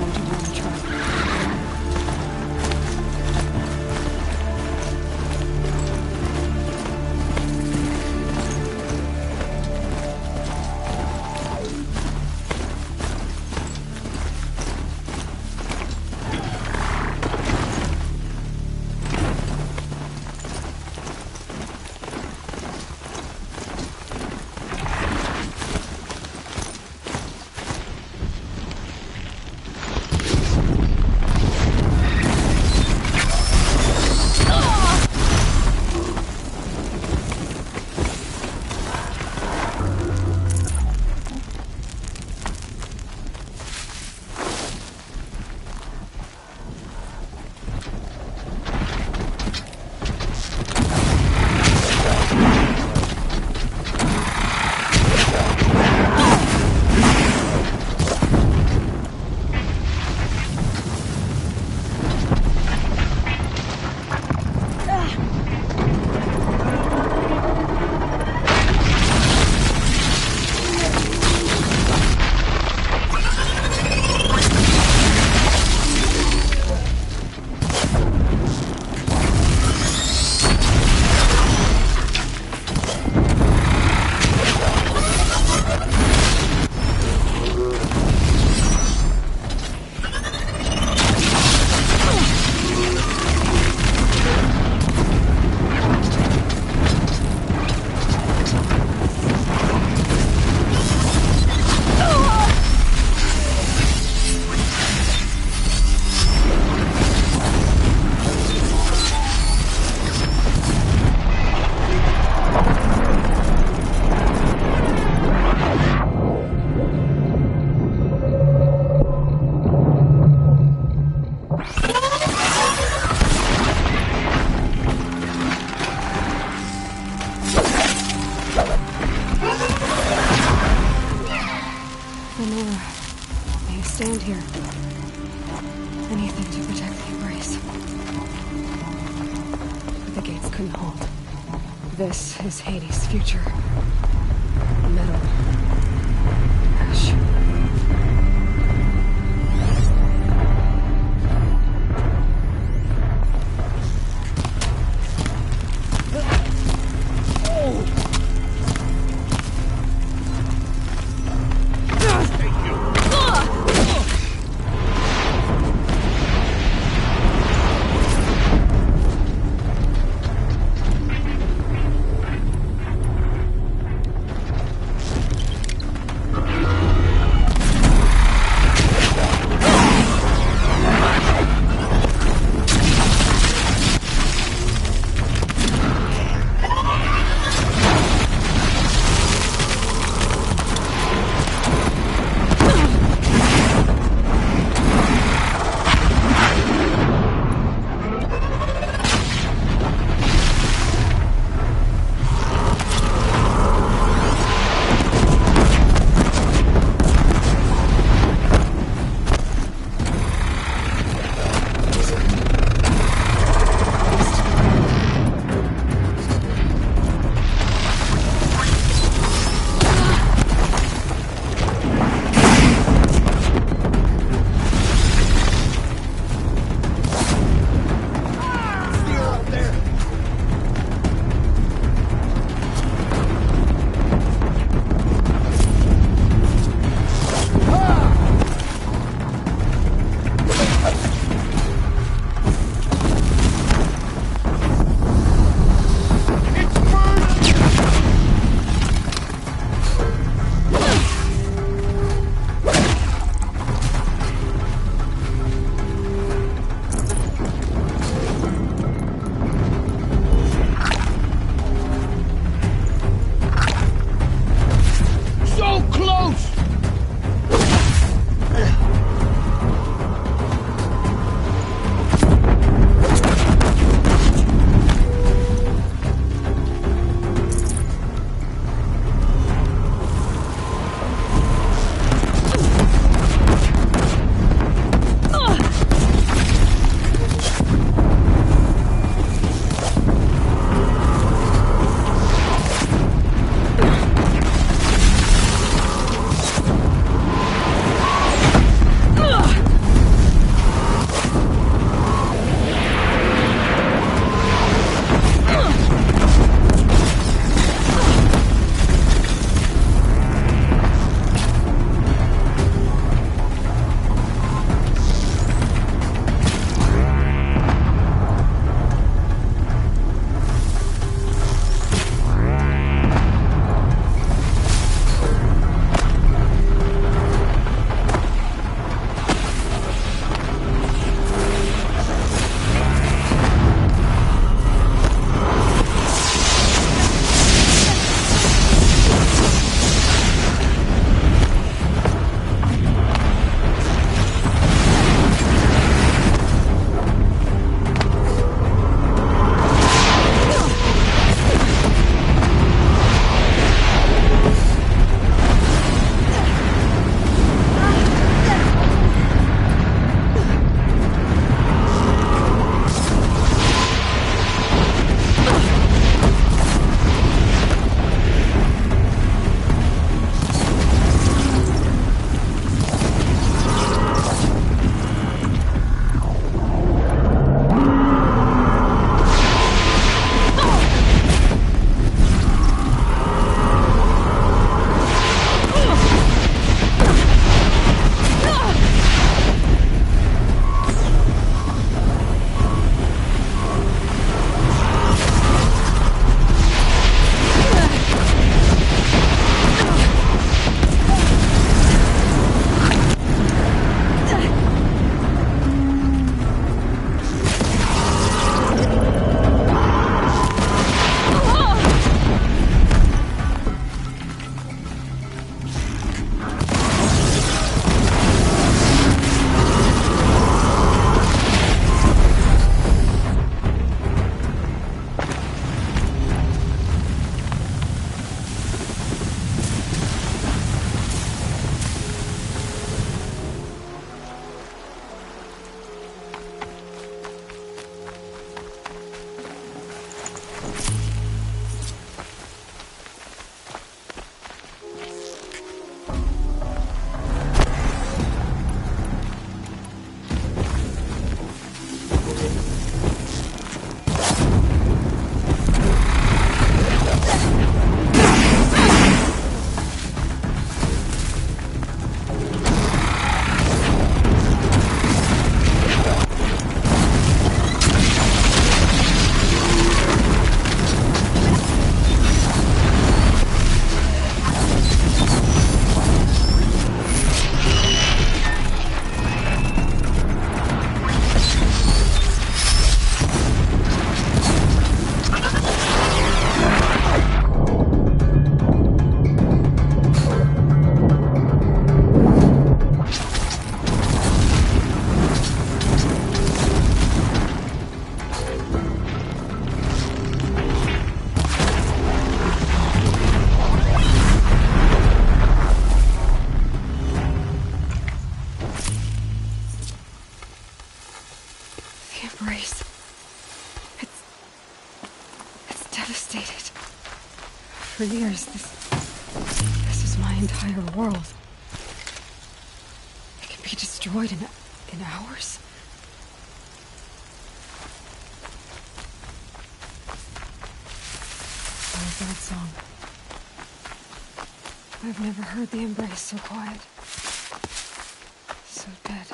time to do the trial. Stand here. Anything to protect the Embrace. But the gates couldn't hold. This is Hades' future. Metal. Ash. The Embrace. It's devastated. For years, this is my entire world. It can be destroyed in hours. What is that song? I've never heard the Embrace so quiet. So dead.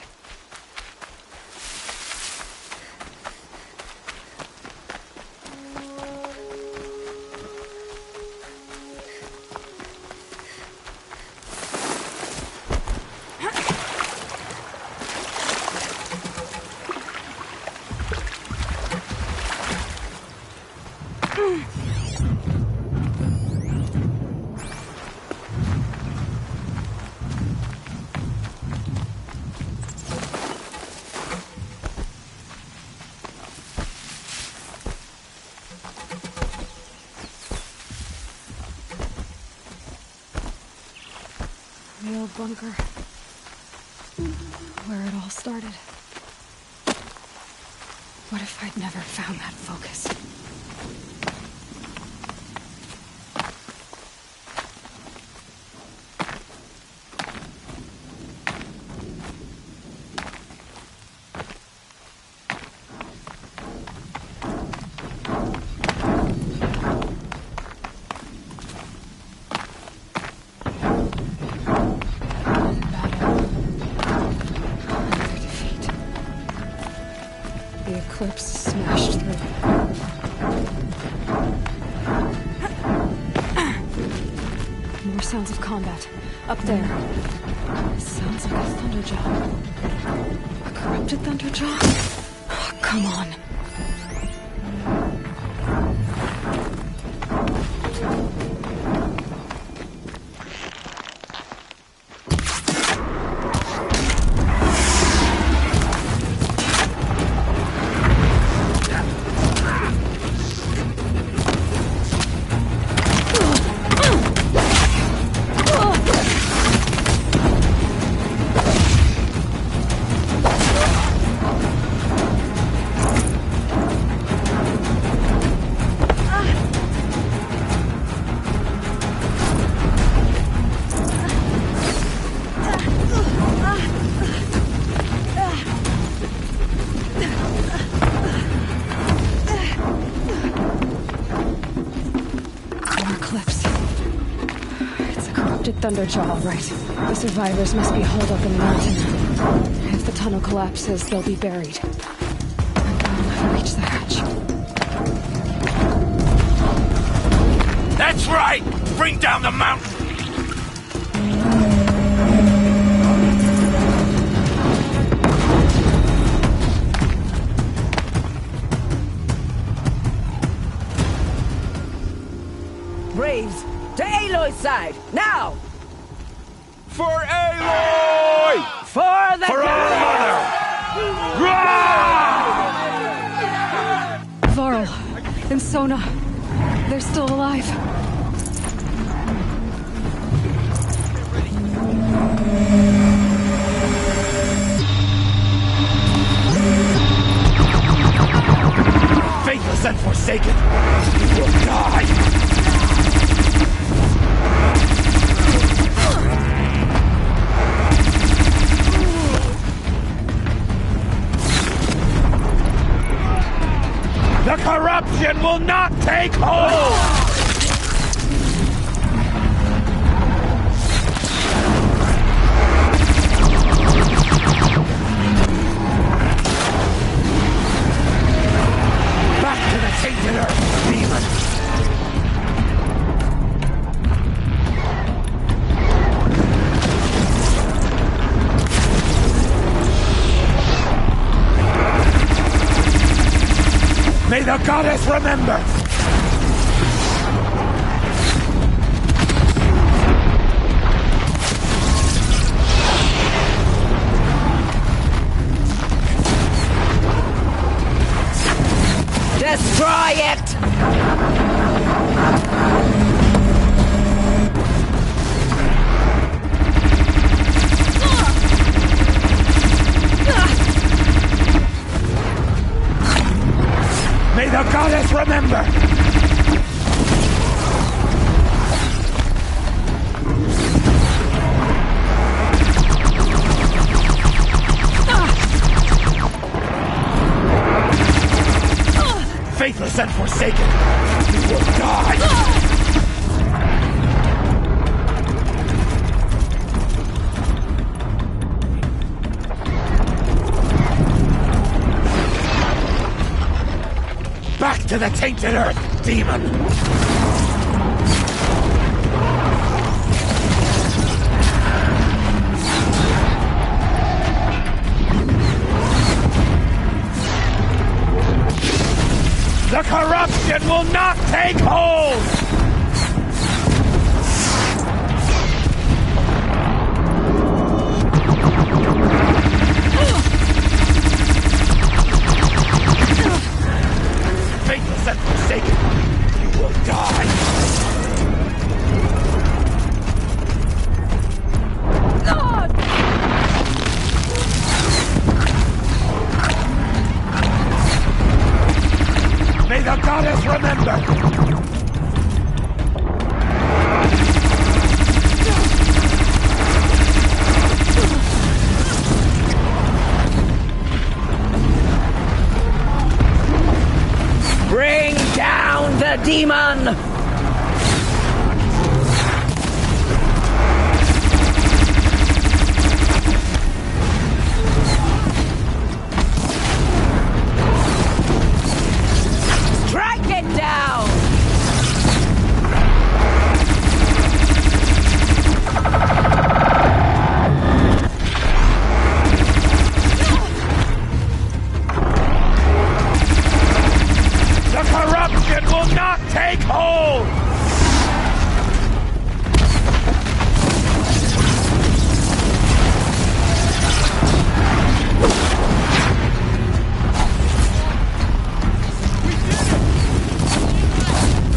The old bunker. Where it all started. What if I'd never found that focus? The eclipse smashed through. More sounds of combat. Up there. It sounds like a Thunderjaw. A corrupted Thunderjaw? Oh, come on. Thunderjaw, all right. The survivors must be holed up in the mountain. If the tunnel collapses, they'll be buried. I'll never reach the hatch. That's right! Bring down the mountain! Braves, to Aloy's side, now! For Aloy! For the For our mother! Varl and Sona, they're still alive. Faithless and forsaken, you will die! The corruption will not take hold! Back to the tainted earth, demon! May the goddess remember! Destroy it! May the goddess remember! Faithless and forsaken, you will die! Back to the tainted earth, demon! The corruption will not take hold! Faithless and forsaken, you will die! May the goddess remember! Bring down the demon! Strike it down! The corruption will not take hold!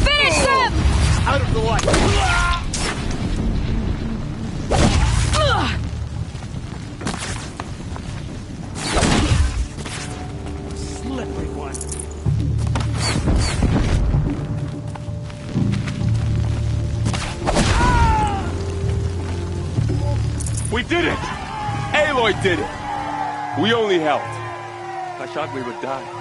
Finish him! Out of the light! Slippery one. We did it! Aloy did it! We only helped. I thought we would die.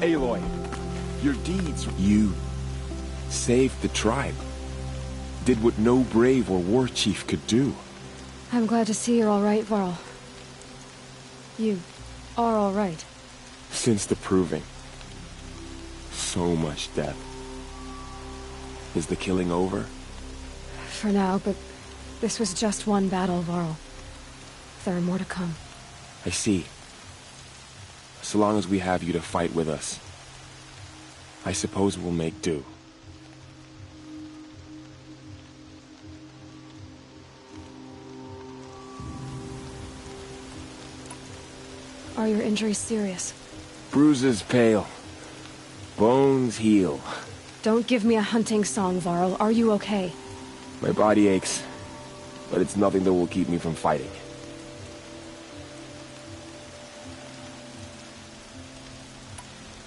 Aloy, your deeds. You saved the tribe. Did what no brave or war chief could do. I'm glad to see you're all right, Varl. You are all right. Since the proving. So much death. Is the killing over? For now, but this was just one battle, Varl. There are more to come. I see. So long as we have you to fight with us, I suppose we'll make do. Are your injuries serious? Bruises pale. Bones heal. Don't give me a hunting song, Varl. Are you okay? My body aches, but it's nothing that will keep me from fighting.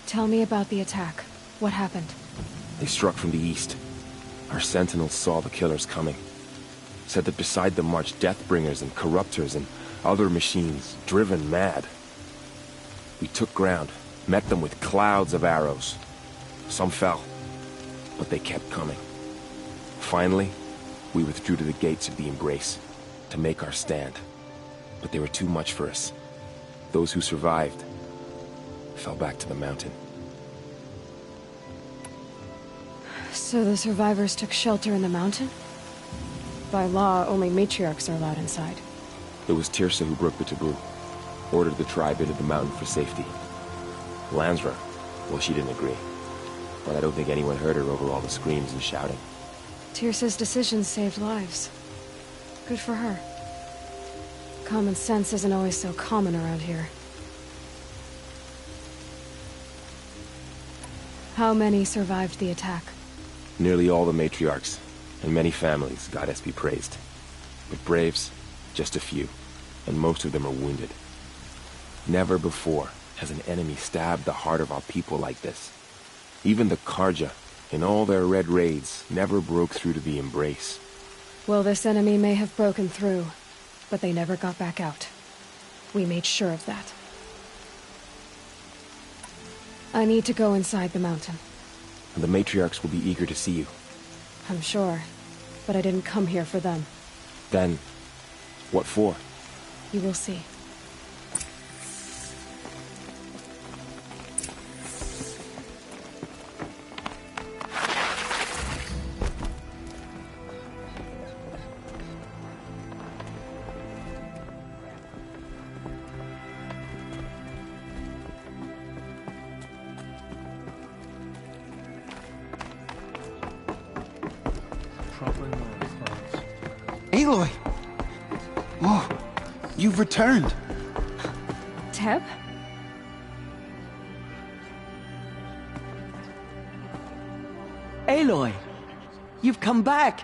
Tell me about the attack. What happened? They struck from the east. Our sentinels saw the killers coming. Said that beside them marched Deathbringers and Corruptors and other machines, driven mad. We took ground, met them with clouds of arrows. Some fell, but they kept coming. Finally, we withdrew to the gates of the Embrace to make our stand. But they were too much for us. Those who survived fell back to the mountain. So the survivors took shelter in the mountain? By law, only matriarchs are allowed inside. It was Tirsa who broke the taboo. Ordered the tribe into the mountain for safety. Lansra, well, she didn't agree. But I don't think anyone heard her over all the screams and shouting. Tirsa's decisions saved lives. Good for her. Common sense isn't always so common around here. How many survived the attack? Nearly all the matriarchs, and many families, goddess be praised. But braves, just a few, and most of them are wounded. Never before has an enemy stabbed the heart of our people like this. Even the Karja, in all their red raids, never broke through to the Embrace. Well, this enemy may have broken through, but they never got back out. We made sure of that. I need to go inside the mountain. And the matriarchs will be eager to see you. I'm sure, but I didn't come here for them. Then, what for? You will see. Aloy! Oh, you've returned. Teb? Aloy! You've come back!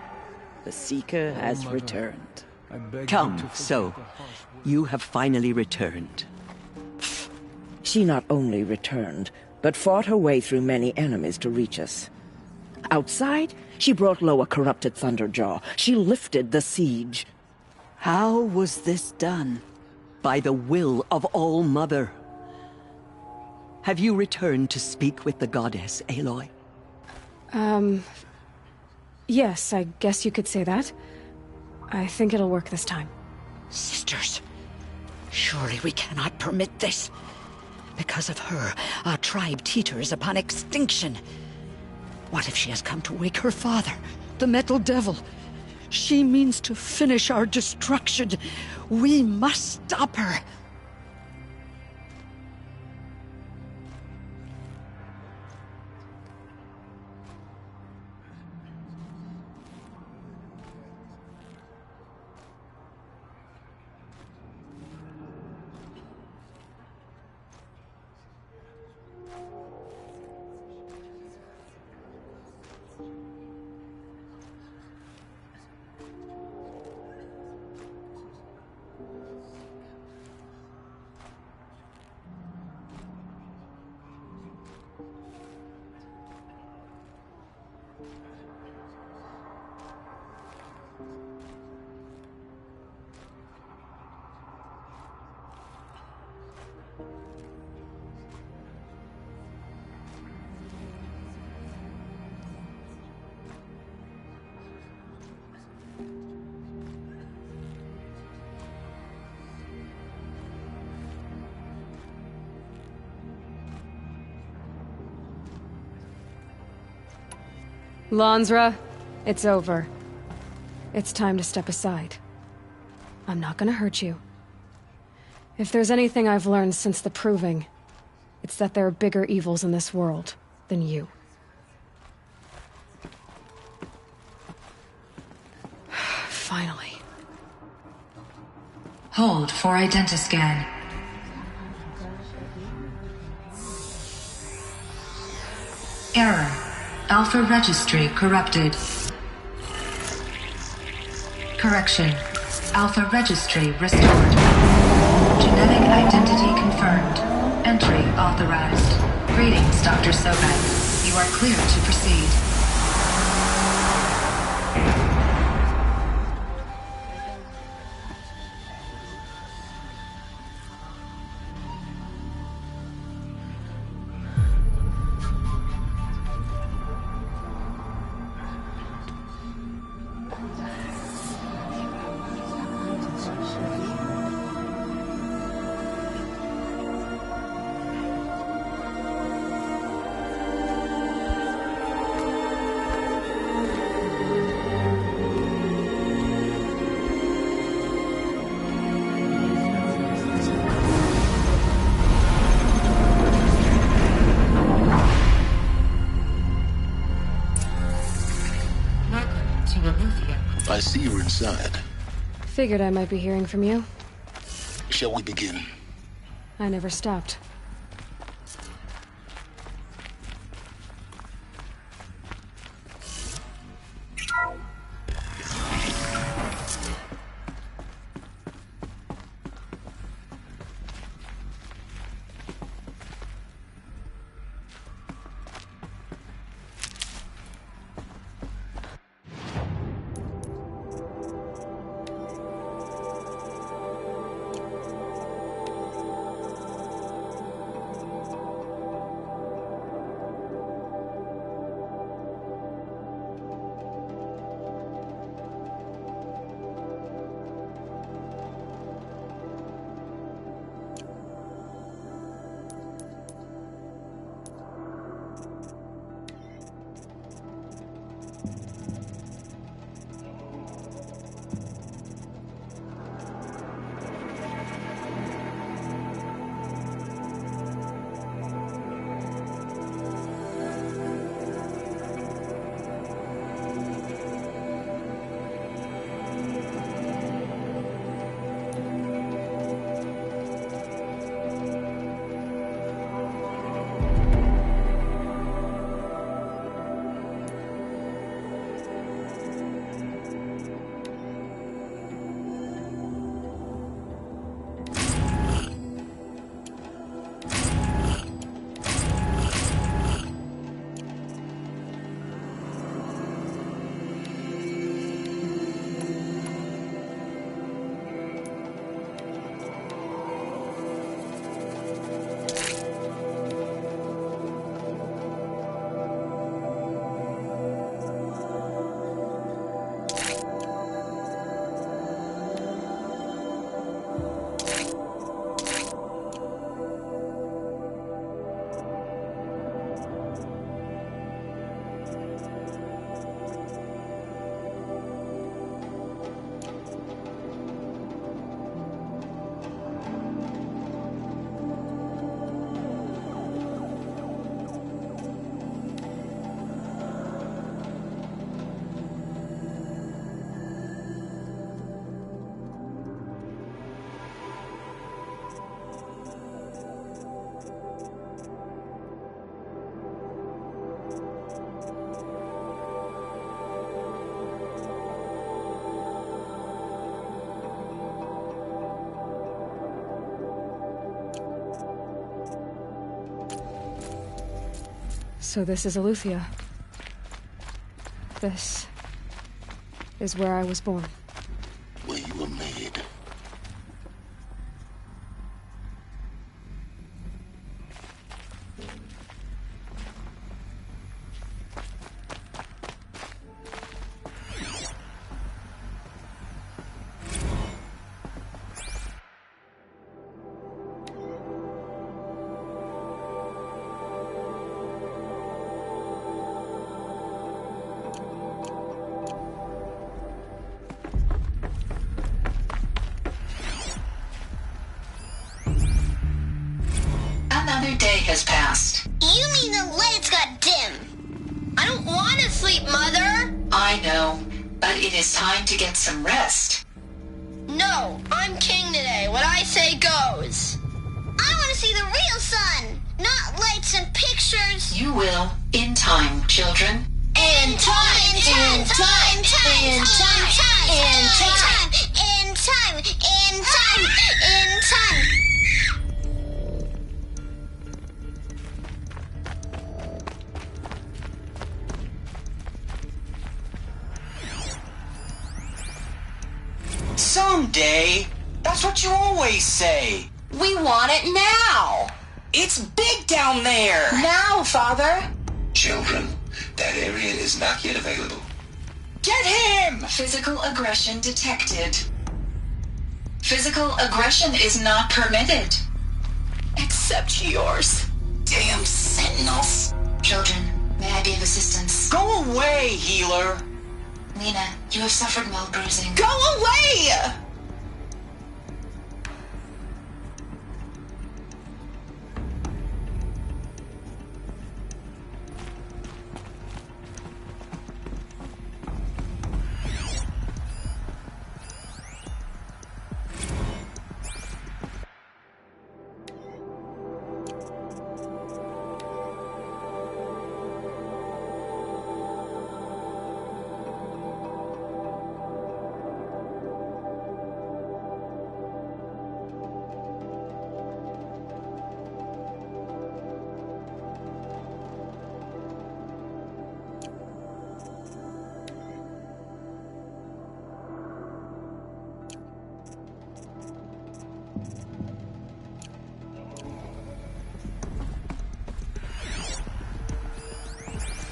The Seeker has returned. Come, so. You have finally returned. She not only returned, but fought her way through many enemies to reach us. Outside, she brought low a corrupted Thunderjaw. She lifted the siege. How was this done? By the will of All-Mother. Have you returned to speak with the goddess, Aloy? Yes, I guess you could say that. I think it'll work this time. Sisters, surely we cannot permit this. Because of her, our tribe teeters upon extinction. What if she has come to wake her father, the Metal Devil? She means to finish our destruction. We must stop her. Lansra, it's over. It's time to step aside. I'm not gonna hurt you. If there's anything I've learned since the Proving, it's that there are bigger evils in this world than you. Finally. Hold for identiscan. Error. Alpha registry corrupted. Correction. Alpha registry restored. Genetic identity confirmed. Entry authorized. Greetings, Dr. Sobat. You are clear to proceed. I see you're inside. Figured I might be hearing from you. Shall we begin? I never stopped. So this is Eleuthia. This is where I was born. Where you were made. Another day has passed. You mean the lights got dim? I don't want to sleep, Mother! I know, but it is time to get some rest. No, I'm king today. What I say goes. I want to see the real sun, not lights and pictures. You will, in time, children. In time, in time, in time, in time, in time, in time, in time, in time. Someday. That's what you always say. We want it now. It's big down there. Now, Father. Children, that area is not yet available. Get him! Physical aggression detected. Physical aggression is not permitted. Except yours. Damn sentinels. Children, may I be of assistance? Go away, healer. Nina, you have suffered mild bruising. Go away!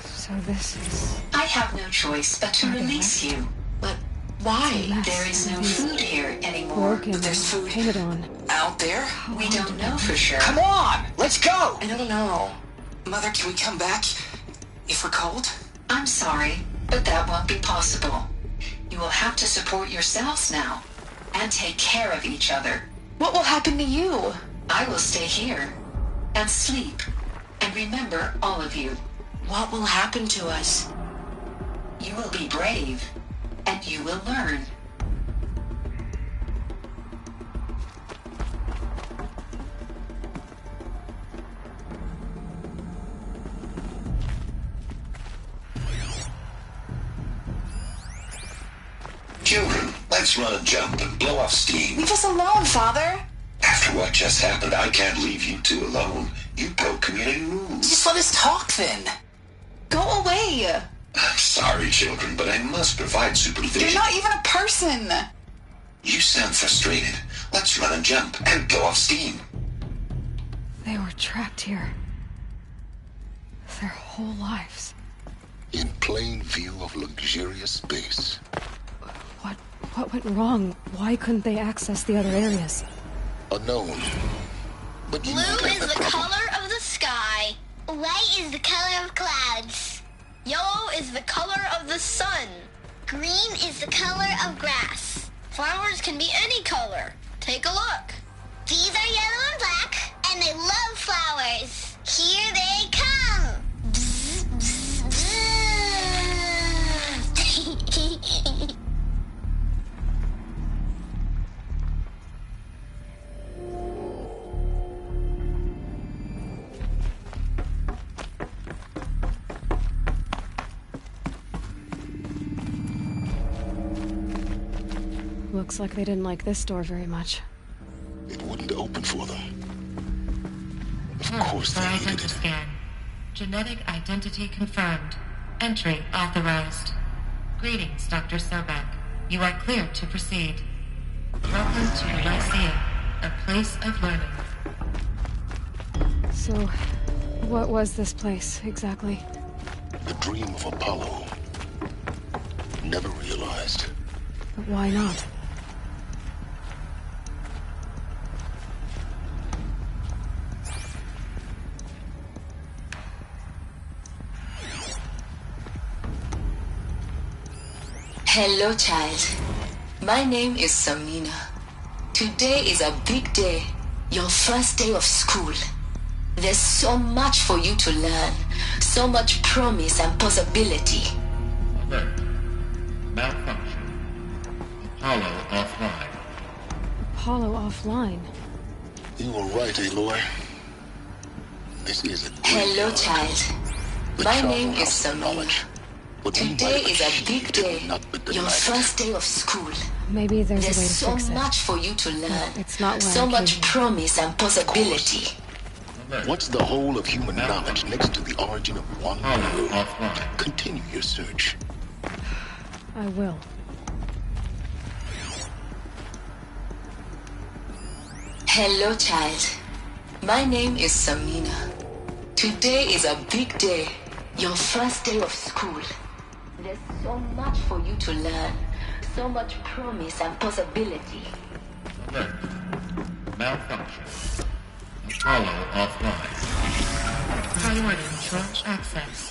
So this is... I have no choice but to release you. But why? There is no food here anymore. Broken. There's food painted on. Out there? We don't know for sure. Come on, let's go. I don't know. Mother, can we come back if we're cold? I'm sorry, but that won't be possible. You will have to support yourselves now and take care of each other. What will happen to you? I will stay here and sleep and remember all of you. What will happen to us? You will be brave and you will learn. Children, let's run and jump and blow off steam. Leave us alone, Father. After what just happened, I can't leave you two alone. You broke community rules. Just let us talk then. Go away. I'm sorry, children, but I must provide supervision. You're not even a person. You sound frustrated. Let's run and jump and blow off steam. They were trapped here. Their whole lives. In plain view of luxurious space. What went wrong? Why couldn't they access the other areas? Unknown. But Blue is the color of the sky. White is the color of clouds. Yellow is the color of the sun. Green is the color of grass. Flowers can be any color. Take a look. These are yellow and black, and they love flowers. Here they come. Bzz, bzz, bzz. Looks like they didn't like this door very much. It wouldn't open for them. Of course they hated it. Scan. Genetic identity confirmed. Entry authorized. Greetings, Dr. Sobek. You are clear to proceed. Welcome to Lyceum, a place of learning. So, what was this place, exactly? The dream of Apollo. Never realized. But why not? Hello, child. My name is Samina. Today is a big day. Your first day of school. There's so much for you to learn. So much promise and possibility. Alert. Malfunction. Apollo offline. Apollo offline. You were right, Aloy. This is a Hello, child. My name is Samina. Today is a big day. Your first day of school. Maybe there's a way to so fix it. much for you to learn. No, it's not where so I much came. promise and possibility. What's the whole of human knowledge next to the origin of one world? Continue your search. I will. Hello, child. My name is Samina. Today is a big day. Your first day of school. There's so much for you to learn. So much promise and possibility. Alert. Malfunction. Apollo offline. Priority launch access.